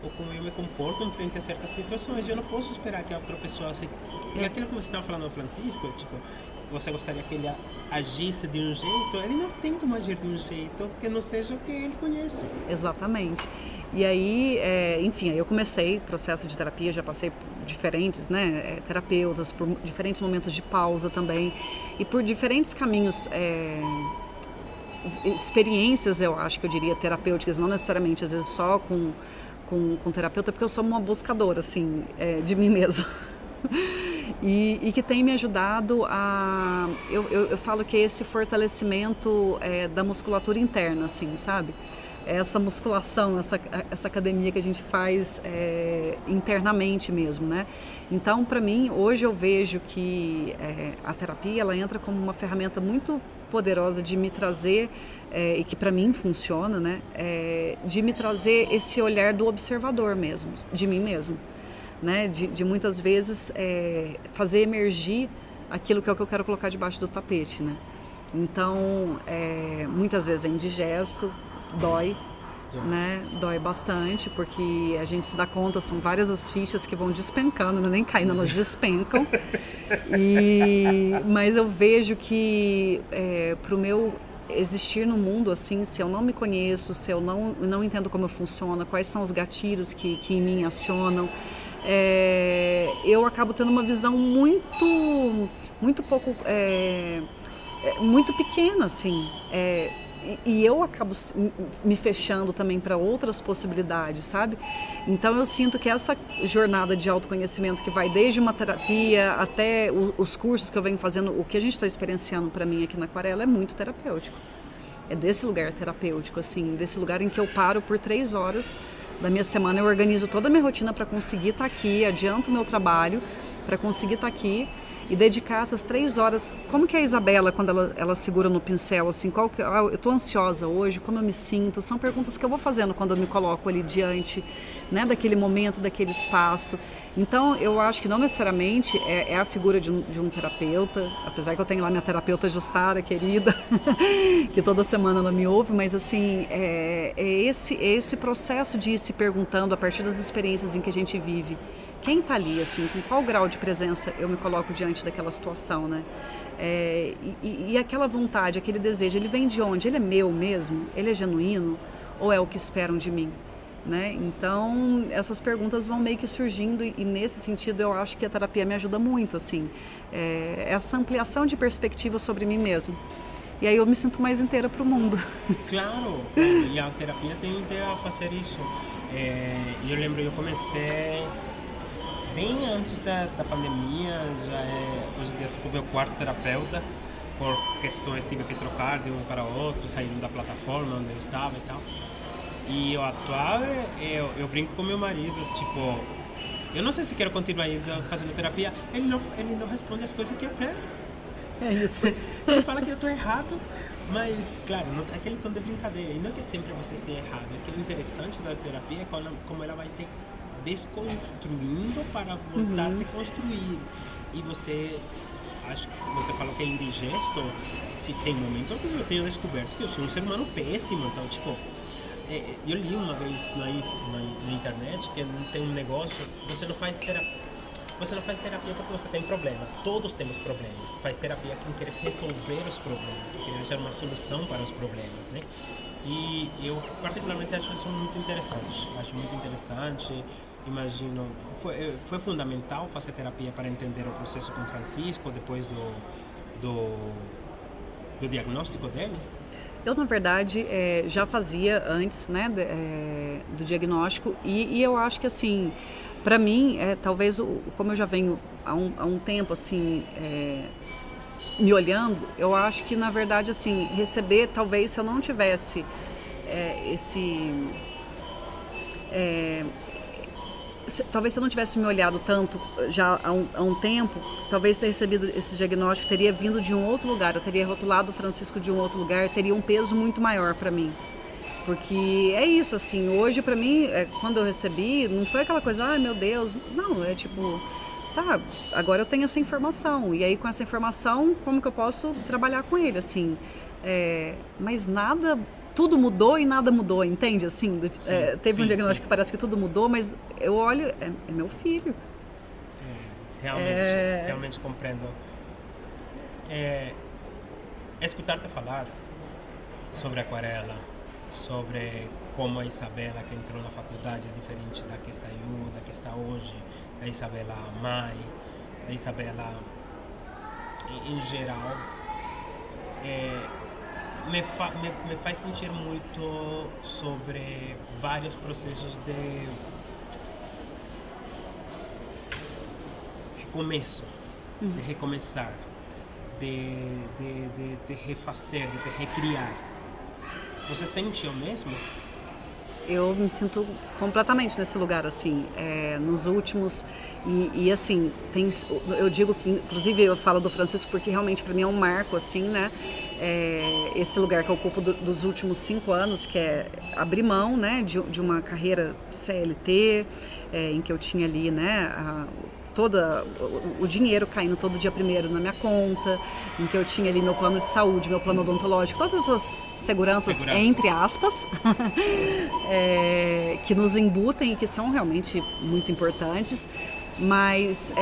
ou como eu me comporto em frente a certas situações. Eu não posso esperar que a outra pessoa... E aquilo que você estava falando ao Francisco, tipo... Você gostaria que ele agisse de um jeito, ele não tem como agir de um jeito que não seja o que ele conhece. Exatamente. E aí, enfim, aí eu comecei o processo de terapia, já passei por diferentes, né, terapeutas, por diferentes momentos de pausa também, e por diferentes caminhos, experiências, eu acho que eu diria, terapêuticas, não necessariamente, às vezes só com terapeuta, porque eu sou uma buscadora, assim, de mim mesma. E que tem me ajudado a... Eu falo que é esse fortalecimento da musculatura interna, assim, sabe? Essa musculação, essa academia que a gente faz internamente mesmo, né? Então, para mim, hoje eu vejo que a terapia, ela entra como uma ferramenta muito poderosa de me trazer, e que para mim funciona, né? De me trazer esse olhar do observador mesmo, de mim mesmo. Né, de muitas vezes fazer emergir aquilo que é o que eu quero colocar debaixo do tapete, né? Então, muitas vezes é indigesto, dói, né? Dói bastante, porque a gente se dá conta, são várias as fichas que vão despencando, nem caindo, elas despencam. Mas eu vejo que para o meu existir no mundo, assim, se eu não me conheço, se eu não entendo como funciona, quais são os gatilhos que em mim acionam, eu acabo tendo uma visão muito pouco, muito pequena, assim, e eu acabo me fechando também para outras possibilidades, sabe? Então eu sinto que essa jornada de autoconhecimento que vai desde uma terapia até os cursos que eu venho fazendo, o que a gente está experienciando para mim aqui na Aquarela é muito terapêutico. É desse lugar terapêutico, assim, desse lugar em que eu paro por 3 horas da minha semana, eu organizo toda a minha rotina para conseguir estar aqui, adianto o meu trabalho para conseguir estar aqui e dedicar essas 3 horas. Como que é a Isabela, quando ela segura no pincel, assim, eu estou ansiosa hoje, como eu me sinto? São perguntas que eu vou fazendo quando eu me coloco ali diante, né, daquele momento, daquele espaço. Então, eu acho que não necessariamente é a figura de um terapeuta, apesar que eu tenho lá minha terapeuta Jussara, querida, que toda semana ela me ouve, mas assim, é esse processo de ir se perguntando a partir das experiências em que a gente vive. Quem está ali, assim, com qual grau de presença eu me coloco diante daquela situação, né? E aquela vontade, aquele desejo, ele vem de onde? Ele é meu mesmo? Ele é genuíno? Ou é o que esperam de mim? Né? Então, essas perguntas vão meio que surgindo e nesse sentido eu acho que a terapia me ajuda muito, assim, essa ampliação de perspectiva sobre mim mesmo. E aí eu me sinto mais inteira para o mundo. Claro, e a terapia tem a fazer isso. Eu lembro, eu comecei bem antes da pandemia, hoje em dia estou com o meu quarto terapeuta, por questões tive que trocar de um para outro, saindo da plataforma onde eu estava e tal. E o atual, eu brinco com meu marido, tipo, eu não sei se quero continuar fazendo terapia, ele não responde as coisas que eu quero. É isso. Ele fala que eu estou errado, mas, claro, não é aquele tom de brincadeira, e não é que sempre você esteja errado, é que o interessante da terapia é como ela vai te desconstruindo para voltar a te construir. E você, acho que você falou que é indigesto, se tem momento que eu tenho descoberto que eu sou um ser humano péssimo, então, tipo, eu li uma vez na internet que tem um negócio, você não faz terapia porque você tem problema. Todos temos problemas. Faz terapia quem quer resolver os problemas, quem quer achar uma solução para os problemas, né? E eu particularmente acho isso muito interessante. Acho muito interessante. Imagino, foi fundamental fazer terapia para entender o processo com Francisco depois do diagnóstico dele? Eu, na verdade, já fazia antes, né, do diagnóstico e eu acho que, assim, para mim, talvez, como eu já venho há um tempo, assim, me olhando, eu acho que, na verdade, assim, receber, talvez, se eu não tivesse talvez se eu não tivesse me olhado tanto já há um tempo, talvez ter recebido esse diagnóstico teria vindo de um outro lugar, eu teria rotulado o Francisco de um outro lugar, teria um peso muito maior para mim. Porque é isso, assim, hoje para mim, quando eu recebi, não foi aquela coisa, ai meu Deus, não, é tipo, tá, agora eu tenho essa informação, e aí com essa informação, como que eu posso trabalhar com ele, assim, mas nada... Tudo mudou e nada mudou, entende? Assim, teve um diagnóstico que parece que tudo mudou, mas eu olho, é meu filho. Realmente compreendo. Escutar-te falar sobre aquarela, sobre como a Isabela que entrou na faculdade é diferente da que saiu, da que está hoje, da Isabela mãe, da Isabela em geral, me faz sentir muito sobre vários processos de recomeço, de recomeçar, de refazer, de recriar. Você sente o mesmo? Eu me sinto completamente nesse lugar, assim, nos últimos, e assim, eu digo que, inclusive eu falo do Francisco porque realmente para mim é um marco, assim, né, esse lugar que eu ocupo dos últimos 5 anos, que é abrir mão, né, de uma carreira CLT, em que eu tinha ali, né, o dinheiro caindo todo dia 1º na minha conta, em que eu tinha ali meu plano de saúde, meu plano odontológico, todas essas seguranças. Entre aspas, que nos embutem e que são realmente muito importantes, mas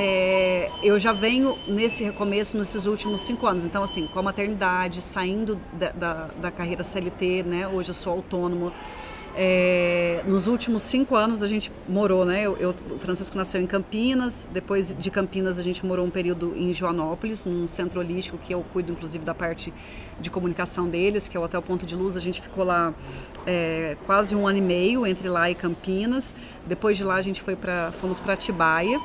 eu já venho nesse recomeço nesses últimos 5 anos, então assim, com a maternidade, saindo da carreira CLT, né, hoje eu sou autônomo. Nos últimos 5 anos a gente morou, né? O Francisco nasceu em Campinas, depois de Campinas a gente morou um período em Joanópolis, num centro holístico que eu cuido inclusive da parte de comunicação deles, que é o Hotel Ponto de Luz. A gente ficou lá quase 1 ano e meio, entre lá e Campinas. Depois de lá a gente fomos para Atibaia.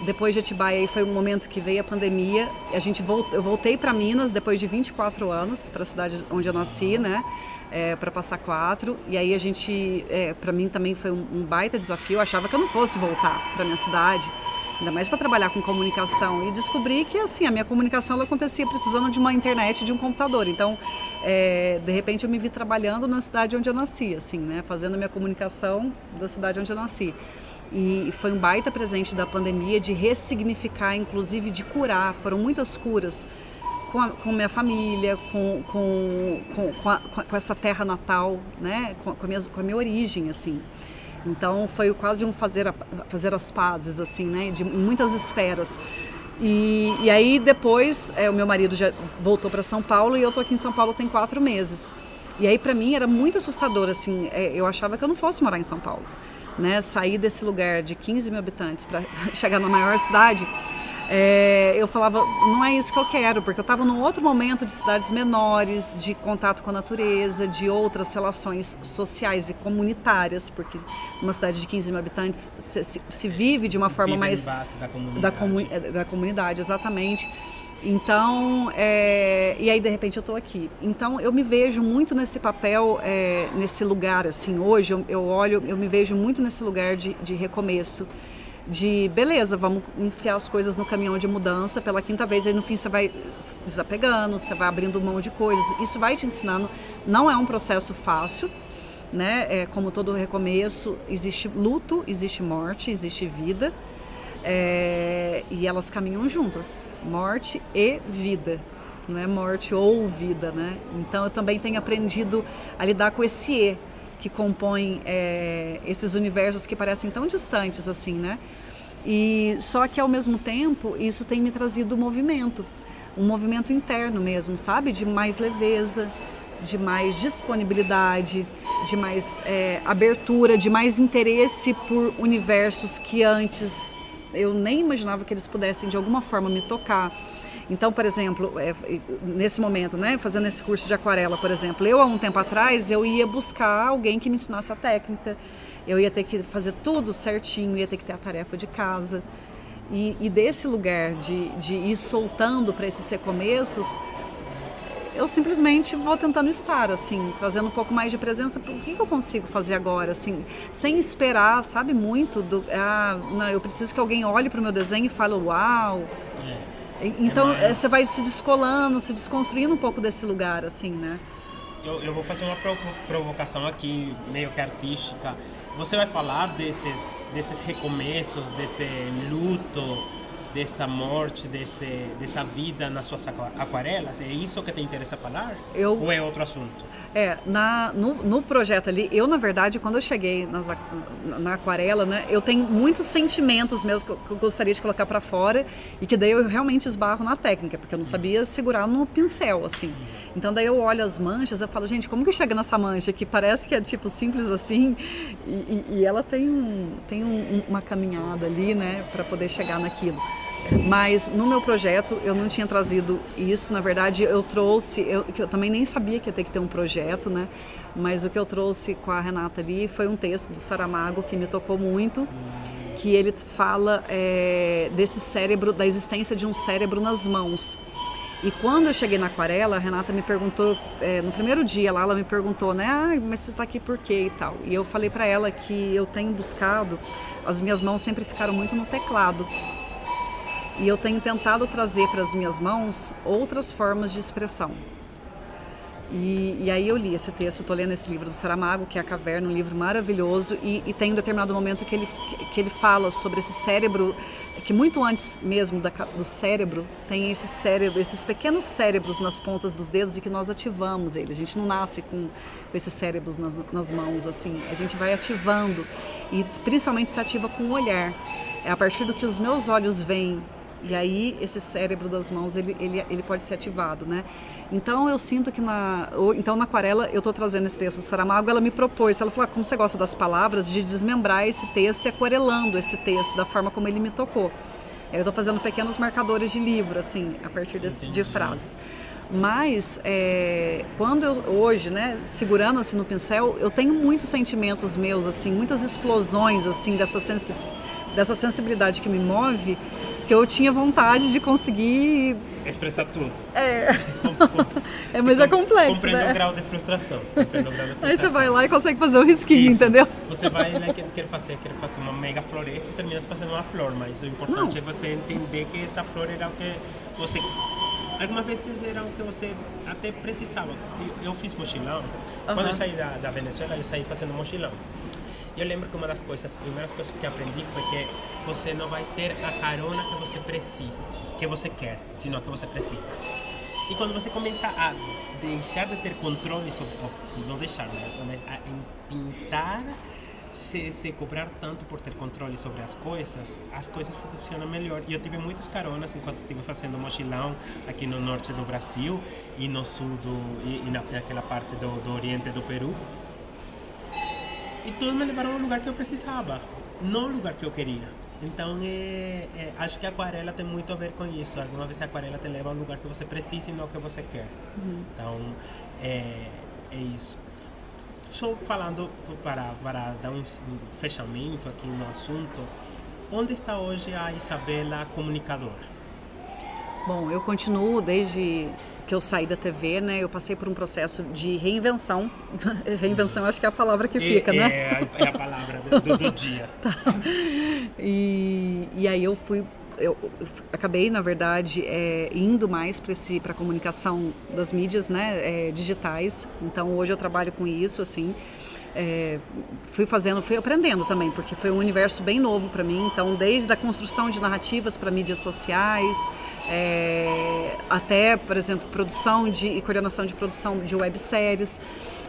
Depois de Atibaia aí foi um momento que veio a pandemia. Eu voltei para Minas depois de 24 anos, para a cidade onde eu nasci, né? Para passar 4, e aí a gente, para mim também foi um baita desafio. Eu achava que eu não fosse voltar para minha cidade, ainda mais para trabalhar com comunicação, e descobri que assim a minha comunicação ela acontecia precisando de uma internet, de um computador. Então de repente eu me vi trabalhando na cidade onde eu nasci, assim, né, fazendo a minha comunicação da cidade onde eu nasci. E foi um baita presente da pandemia de ressignificar, inclusive de curar. Foram muitas curas com minha família, com essa terra natal, né? com a minha origem, assim. Então foi quase um fazer as pazes, assim, né? Em muitas esferas. E aí depois o meu marido já voltou para São Paulo e eu tô aqui em São Paulo tem 4 meses. E aí para mim era muito assustador, assim, eu achava que eu não fosse morar em São Paulo, né? Sair desse lugar de 15 mil habitantes para chegar na maior cidade. Eu falava, não é isso que eu quero, porque eu estava num outro momento de cidades menores, de contato com a natureza, de outras relações sociais e comunitárias, porque numa cidade de 15 mil habitantes se vive de uma forma mais da comunidade, exatamente. Então, e aí de repente eu estou aqui. Então eu me vejo muito nesse papel, nesse lugar, assim, hoje eu me vejo muito nesse lugar de recomeço. De beleza, vamos enfiar as coisas no caminhão de mudança pela 5ª vez, aí no fim você vai se desapegando, você vai abrindo mão de coisas, isso vai te ensinando, não é um processo fácil, né? Como todo recomeço, existe luto, existe morte, existe vida, E elas caminham juntas, morte e vida, não é morte ou vida, né? Então eu também tenho aprendido a lidar com esse E que compõe esses universos que parecem tão distantes assim, né? E só que ao mesmo tempo isso tem me trazido movimento, um movimento interno mesmo, sabe? De mais leveza, de mais disponibilidade, de mais abertura, de mais interesse por universos que antes eu nem imaginava que eles pudessem de alguma forma me tocar. Então, por exemplo, nesse momento, né, fazendo esse curso de aquarela, por exemplo, eu há um tempo atrás eu ia buscar alguém que me ensinasse a técnica, eu ia ter que fazer tudo certinho, ia ter que ter a tarefa de casa. E desse lugar de ir soltando para esses recomeços, eu simplesmente vou tentando estar, assim, trazendo um pouco mais de presença. O que eu consigo fazer agora, assim, sem esperar, sabe, muito não, eu preciso que alguém olhe para o meu desenho e fale, uau. Então, você vai se descolando, se desconstruindo um pouco desse lugar, assim, né? Eu vou fazer uma provocação aqui, meio que artística. Você vai falar desses recomeços, desse luto, dessa morte, dessa vida nas suas aquarelas? É isso que te interessa falar? Ou é outro assunto? No projeto ali, eu na verdade, quando eu cheguei na aquarela, né, eu tenho muitos sentimentos meus que eu gostaria de colocar para fora e que daí eu realmente esbarro na técnica, porque eu não sabia segurar no pincel, assim. Então daí eu olho as manchas, eu falo, gente, como que chega nessa mancha que parece que é tipo simples assim e ela tem uma caminhada ali, né, para poder chegar naquilo. Mas no meu projeto eu não tinha trazido isso, na verdade eu trouxe, que eu também nem sabia que ia ter que ter um projeto, né? Mas o que eu trouxe com a Renata ali foi um texto do Saramago que me tocou muito, que ele fala desse cérebro, da existência de um cérebro nas mãos. E quando eu cheguei na aquarela, a Renata me perguntou, no primeiro dia lá, ela me perguntou, né, mas você está aqui por quê e tal. E eu falei para ela que eu tenho buscado, as minhas mãos sempre ficaram muito no teclado. E eu tenho tentado trazer para as minhas mãos outras formas de expressão. E aí eu li esse texto, estou lendo esse livro do Saramago, que é A Caverna, um livro maravilhoso, e tem um determinado momento que ele fala sobre esse cérebro, que muito antes mesmo do cérebro, tem esses pequenos cérebros nas pontas dos dedos e que nós ativamos eles. A gente não nasce com esses cérebros nas mãos, assim, a gente vai ativando, e principalmente se ativa com o olhar. É a partir do que os meus olhos veem, e aí esse cérebro das mãos ele pode ser ativado, né? Então eu sinto que na aquarela eu estou trazendo esse texto do Saramago, ela me propôs, ela falou, como você gosta das palavras, de desmembrar esse texto e aquarelando esse texto da forma como ele me tocou. Eu estou fazendo pequenos marcadores de livro, assim, a partir de frases. Mas quando hoje, né, segurando assim no pincel, eu tenho muitos sentimentos meus, assim, muitas explosões assim dessa sensibilidade que me move, que eu tinha vontade de conseguir expressar tudo. Mas é complexo, compreendo, né? o grau de frustração. Aí você vai lá e consegue fazer um risquinho, isso. Entendeu? Você vai, né, quer fazer uma mega floresta e termina fazendo uma flor, mas o importante é você entender que essa flor era o que você... Algumas vezes era o que você até precisava. Eu fiz mochilão. Quando eu saí da Venezuela, eu saí fazendo mochilão. Eu lembro que uma das primeiras coisas que aprendi foi que você não vai ter a carona que você precisa, que você quer, senão que você precisa. E quando você começa a deixar de ter controle sobre, não deixar, mas a tentar se cobrar tanto por ter controle sobre as coisas funcionam melhor. E eu tive muitas caronas enquanto estive fazendo mochilão aqui no norte do Brasil e no sul e naquela parte do oriente do Peru. E todos me levaram ao lugar que eu precisava, não ao lugar que eu queria. Então, acho que a aquarela tem muito a ver com isso. Alguma vez a aquarela te leva ao lugar que você precisa e não ao que você quer. Então, é isso. Só falando, para dar um fechamento aqui no assunto, onde está hoje a Isabela comunicadora? Bom, eu continuo desde que eu saí da TV, né? Eu passei por um processo de reinvenção. Reinvenção, acho que é a palavra que fica, né? É a palavra do dia. Tá. E aí eu acabei, na verdade, indo mais para a comunicação das mídias, né? Digitais. Então, hoje eu trabalho com isso, assim. fui aprendendo também, porque foi um universo bem novo para mim. Então, desde a construção de narrativas para mídias sociais, até, por exemplo, produção e coordenação de produção de webséries.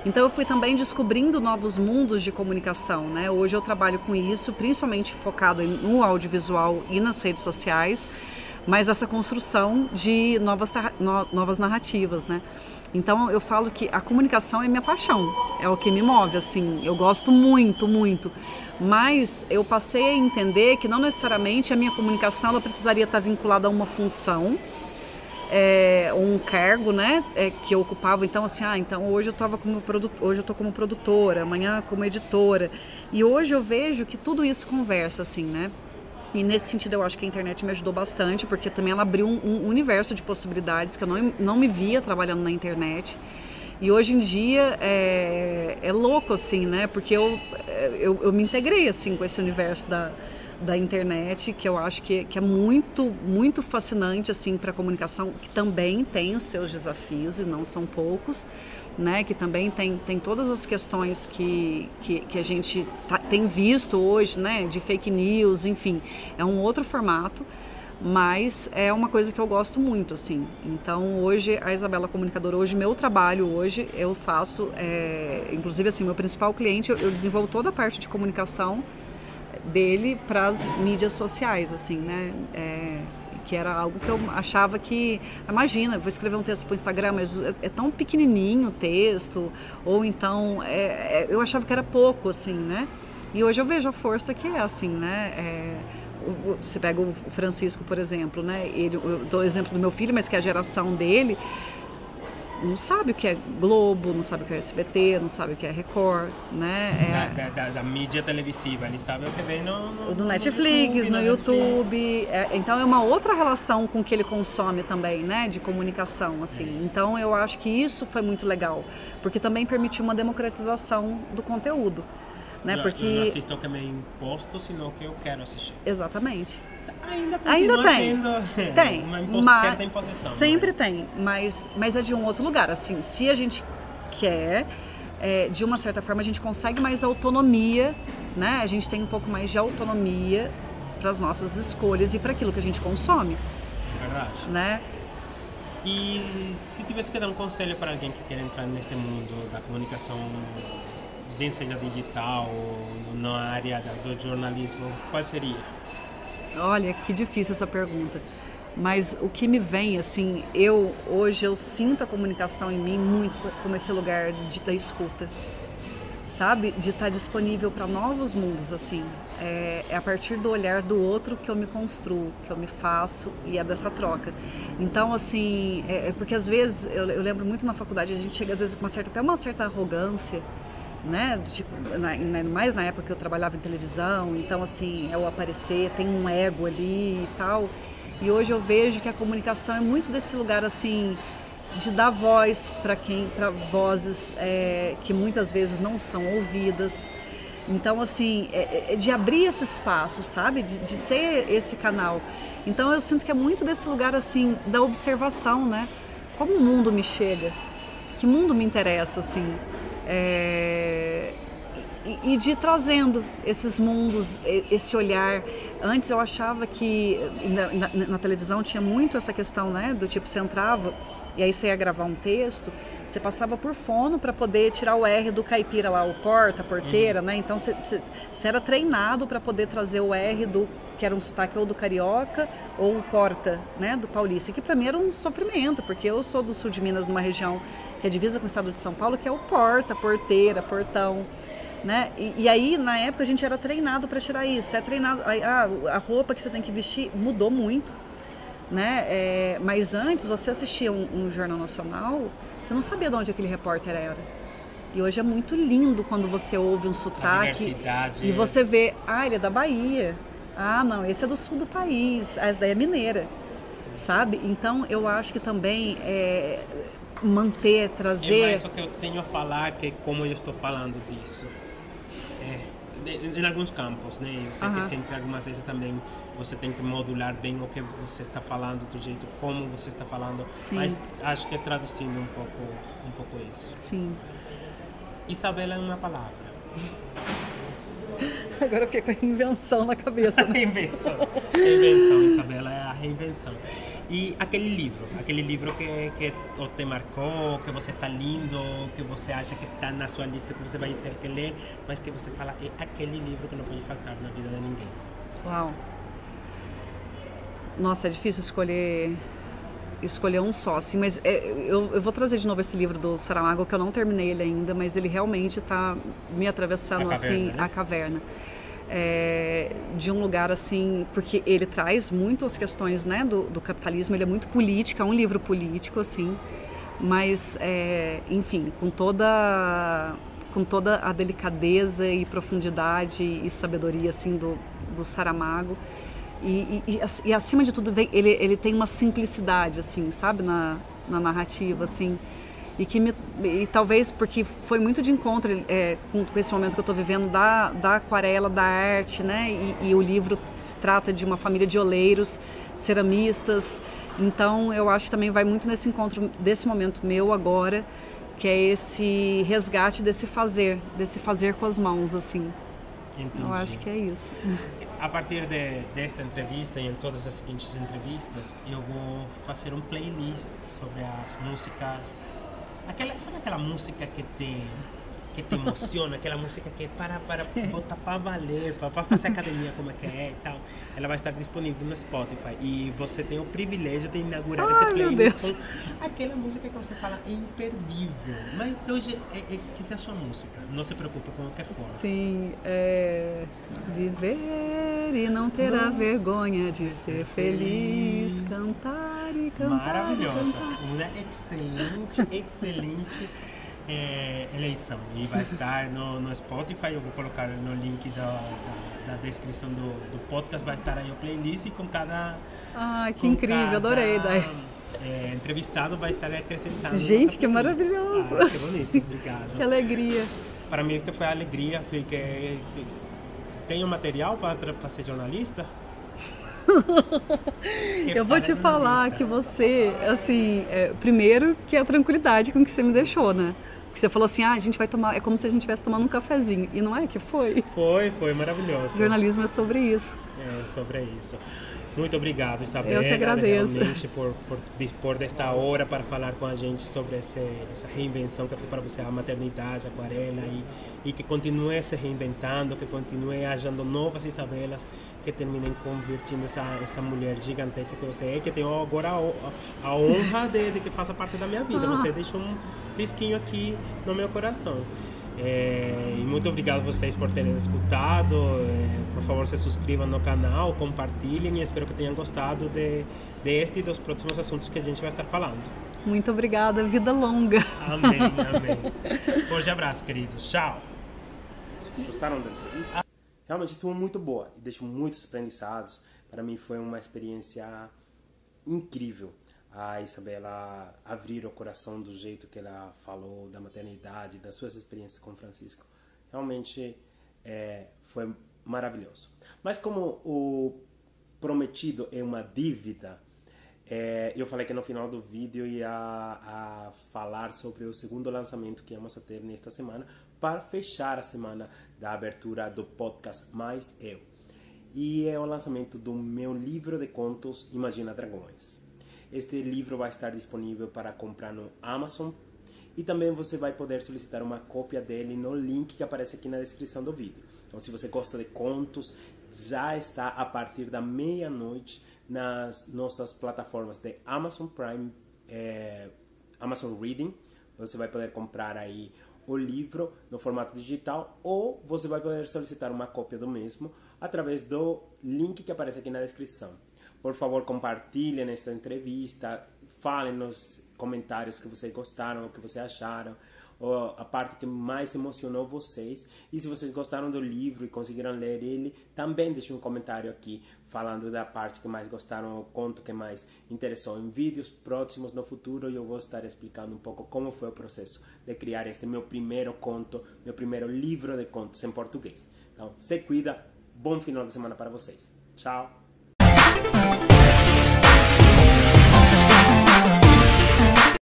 Então, eu fui também descobrindo novos mundos de comunicação, né? Hoje eu trabalho com isso, principalmente focado no audiovisual e nas redes sociais, mas essa construção de novas narrativas, né? Então, eu falo que a comunicação é minha paixão, é o que me move, assim, eu gosto muito, muito. Mas eu passei a entender que não necessariamente a minha comunicação ela precisaria estar vinculada a uma função, um cargo, né, que eu ocupava. Então, assim, então hoje eu estou como produtora, amanhã como editora. E hoje eu vejo que tudo isso conversa, assim, né? E nesse sentido eu acho que a internet me ajudou bastante, porque também ela abriu um universo de possibilidades que eu não me via trabalhando na internet. E hoje em dia é louco, assim, né? Porque eu me integrei, assim, com esse universo da internet, que eu acho que é muito, muito fascinante, assim, para a comunicação, que também tem os seus desafios, e não são poucos, né? Que também tem todas as questões que a gente tem visto hoje, né? De fake news, enfim, é um outro formato, mas é uma coisa que eu gosto muito, assim. Então, hoje, a Isabela Comunicadora, meu trabalho hoje, eu faço, inclusive, assim, meu principal cliente, eu desenvolvo toda a parte de comunicação dele para as mídias sociais, assim, né? Que era algo que eu achava que... Imagina, vou escrever um texto para o Instagram, mas é tão pequenininho o texto, ou então... eu achava que era pouco, assim, né? E hoje eu vejo a força que é, assim, né? Você pega o Francisco, por exemplo, né? Eu dou o exemplo do meu filho, mas que a geração dele não sabe o que é Globo, não sabe o que é SBT, não sabe o que é Record, né? Da mídia televisiva, ele sabe o que vem no Netflix, no YouTube. Então é uma outra relação com o que ele consome também, né? De comunicação, assim. Então eu acho que isso foi muito legal, porque também permitiu uma democratização do conteúdo, né? Porque eu não assisto o que me é imposto, senão o que eu quero assistir. Exatamente. Ainda tem. Tem, uma certa imposição. Sempre tem, mas é de um outro lugar. Assim, se a gente quer, de uma certa forma, a gente consegue mais autonomia, né? A gente tem um pouco mais de autonomia para as nossas escolhas e para aquilo que a gente consome. É verdade. Né? E se tivesse que dar um conselho para alguém que quer entrar nesse mundo da comunicação, bem seja digital ou na área do jornalismo, qual seria? Olha, que difícil essa pergunta. Mas o que me vem, assim, hoje eu sinto a comunicação em mim muito como esse lugar da escuta, sabe? De estar disponível para novos mundos, assim. É a partir do olhar do outro que eu me construo, que eu me faço, e é dessa troca. Então, assim, porque às vezes, eu lembro muito na faculdade, a gente chega às vezes com até uma certa arrogância, né? Tipo, mais na época que eu trabalhava em televisão, então assim, é o aparecer, tem um ego ali e tal. E hoje eu vejo que a comunicação é muito desse lugar assim de dar voz para vozes que muitas vezes não são ouvidas. Então assim, de abrir esse espaço, sabe? De ser esse canal. Então eu sinto que é muito desse lugar assim da observação, né? Como o mundo me chega, que mundo me interessa, assim. E de ir trazendo esses mundos, esse olhar. Antes eu achava que na televisão tinha muito essa questão, né, do tipo, você entrava e aí você ia gravar um texto, você passava por fono para poder tirar o R do caipira lá, o porta, a porteira, né? Então você era treinado para poder trazer o R que era um sotaque ou do carioca ou o porta, né, do paulista, que para mim era um sofrimento, porque eu sou do sul de Minas, numa região que é divisa com o estado de São Paulo, que é o porta, porteira, portão, né? E aí na época a gente era treinado para tirar isso. Você é treinado, a roupa que você tem que vestir mudou muito, né? Mas antes você assistia um jornal nacional, você não sabia de onde aquele repórter era. E hoje é muito lindo quando você ouve um sotaque e você vê, ele é da Bahia. Não, esse é do sul do país, essa daí é mineira, sabe? Então eu acho que também manter, trazer... É mais o que eu tenho a falar que como eu estou falando disso. Em alguns campos, né? Eu sei que sempre, algumas vezes também, você tem que modular bem o que você está falando, do jeito como você está falando. Sim. Mas acho que traduzindo um pouco isso. Sim. Isabela é uma palavra. Agora eu fiquei com a reinvenção na cabeça. Né? Reinvenção. Reinvenção, Isabela, é a reinvenção. E aquele livro que te marcou, que você está lindo, que você acha que está na sua lista, que você vai ter que ler, mas que você fala, é aquele livro que não pode faltar na vida de ninguém. Uau. Nossa, é difícil escolher um só, assim, mas eu vou trazer de novo esse livro do Saramago, que eu não terminei ele ainda, mas ele realmente está me atravessando, assim, a caverna. De um lugar assim, porque ele traz muito as questões, né, do capitalismo, ele é muito político, é um livro político, assim, mas, enfim, com toda a delicadeza e profundidade e sabedoria, assim, do Saramago. E acima de tudo, ele tem uma simplicidade, assim, sabe, na narrativa, assim, e talvez porque foi muito de encontro com esse momento que eu estou vivendo da aquarela, da arte, né, e o livro se trata de uma família de oleiros, ceramistas, então eu acho que também vai muito nesse encontro desse momento meu agora, que é esse resgate desse fazer com as mãos, assim. Entendi. Eu acho que é isso. A partir desta entrevista e em todas as seguintes entrevistas, eu vou fazer um playlist sobre as músicas. Sabe aquela música que te emociona, aquela música que é para botar para valer, para fazer academia como é que e tal. Ela vai estar disponível no Spotify e você tem o privilégio de inaugurar esse playlist com aquela música que você fala é imperdível. Mas hoje que seja a sua música, não se preocupe com o que for. Sim, viver e não ter a vergonha de ser feliz, cantar e cantar. Maravilhosa, cantar. Uma excelente eleição, e vai estar no Spotify. Eu vou colocar no link da descrição do podcast, vai estar aí o playlist com cada... que incrível, adorei a ideia. Entrevistado vai estar acrescentando. Gente, que maravilhoso. Que bonito, obrigado. Que alegria. Para mim que foi a alegria, que tenho material para ser jornalista. Eu vou te falar que você, assim, primeiro que é a tranquilidade com que você me deixou, né? Porque você falou assim, a gente vai tomar, é como se a gente estivesse tomando um cafezinho. E não é que foi? Foi maravilhoso. O jornalismo é sobre isso. É sobre isso. Muito obrigado, Isabela. Eu que agradeço. Realmente por dispor desta hora para falar com a gente sobre essa reinvenção que foi para você a maternidade, a aquarela, e que continue se reinventando, que continue achando novas Isabelas, que terminem convertindo essa mulher gigantesca que você é, que tenho agora a honra de que faça parte da minha vida. Você deixou um risquinho aqui no meu coração. E muito obrigado a vocês por terem escutado. Por favor, se inscrevam no canal, compartilhem, e espero que tenham gostado deste e dos próximos assuntos que a gente vai estar falando. Muito obrigada, vida longa. Amém, amém. Forte abraço, queridos. Tchau. Gostaram da entrevista? Realmente estuvo muito boa e deixou muitos aprendizados. Para mim foi uma experiência incrível. A Isabela abrir o coração do jeito que ela falou da maternidade, das suas experiências com Francisco. Realmente foi maravilhoso. Mas como o prometido é uma dívida, eu falei que no final do vídeo ia a falar sobre o segundo lançamento que vamos ter nesta semana para fechar a semana da abertura do podcast Mais Eu. E é o lançamento do meu livro de contos Imagina Dragões. Este livro vai estar disponível para comprar no Amazon e também você vai poder solicitar uma cópia dele no link que aparece aqui na descrição do vídeo. Então, se você gosta de contos, já está a partir da meia-noite nas nossas plataformas de Amazon Prime, Amazon Reading. Você vai poder comprar aí o livro no formato digital, ou você vai poder solicitar uma cópia do mesmo através do link que aparece aqui na descrição. Por favor, compartilhem esta entrevista, falem nos comentários que vocês gostaram, o que vocês acharam, ou a parte que mais emocionou vocês. E se vocês gostaram do livro e conseguiram ler ele, também deixem um comentário aqui falando da parte que mais gostaram, o conto que mais interessou. Em vídeos próximos no futuro eu vou estar explicando um pouco como foi o processo de criar este meu primeiro conto, meu primeiro livro de contos em português. Então, se cuida, bom final de semana para vocês. Tchau!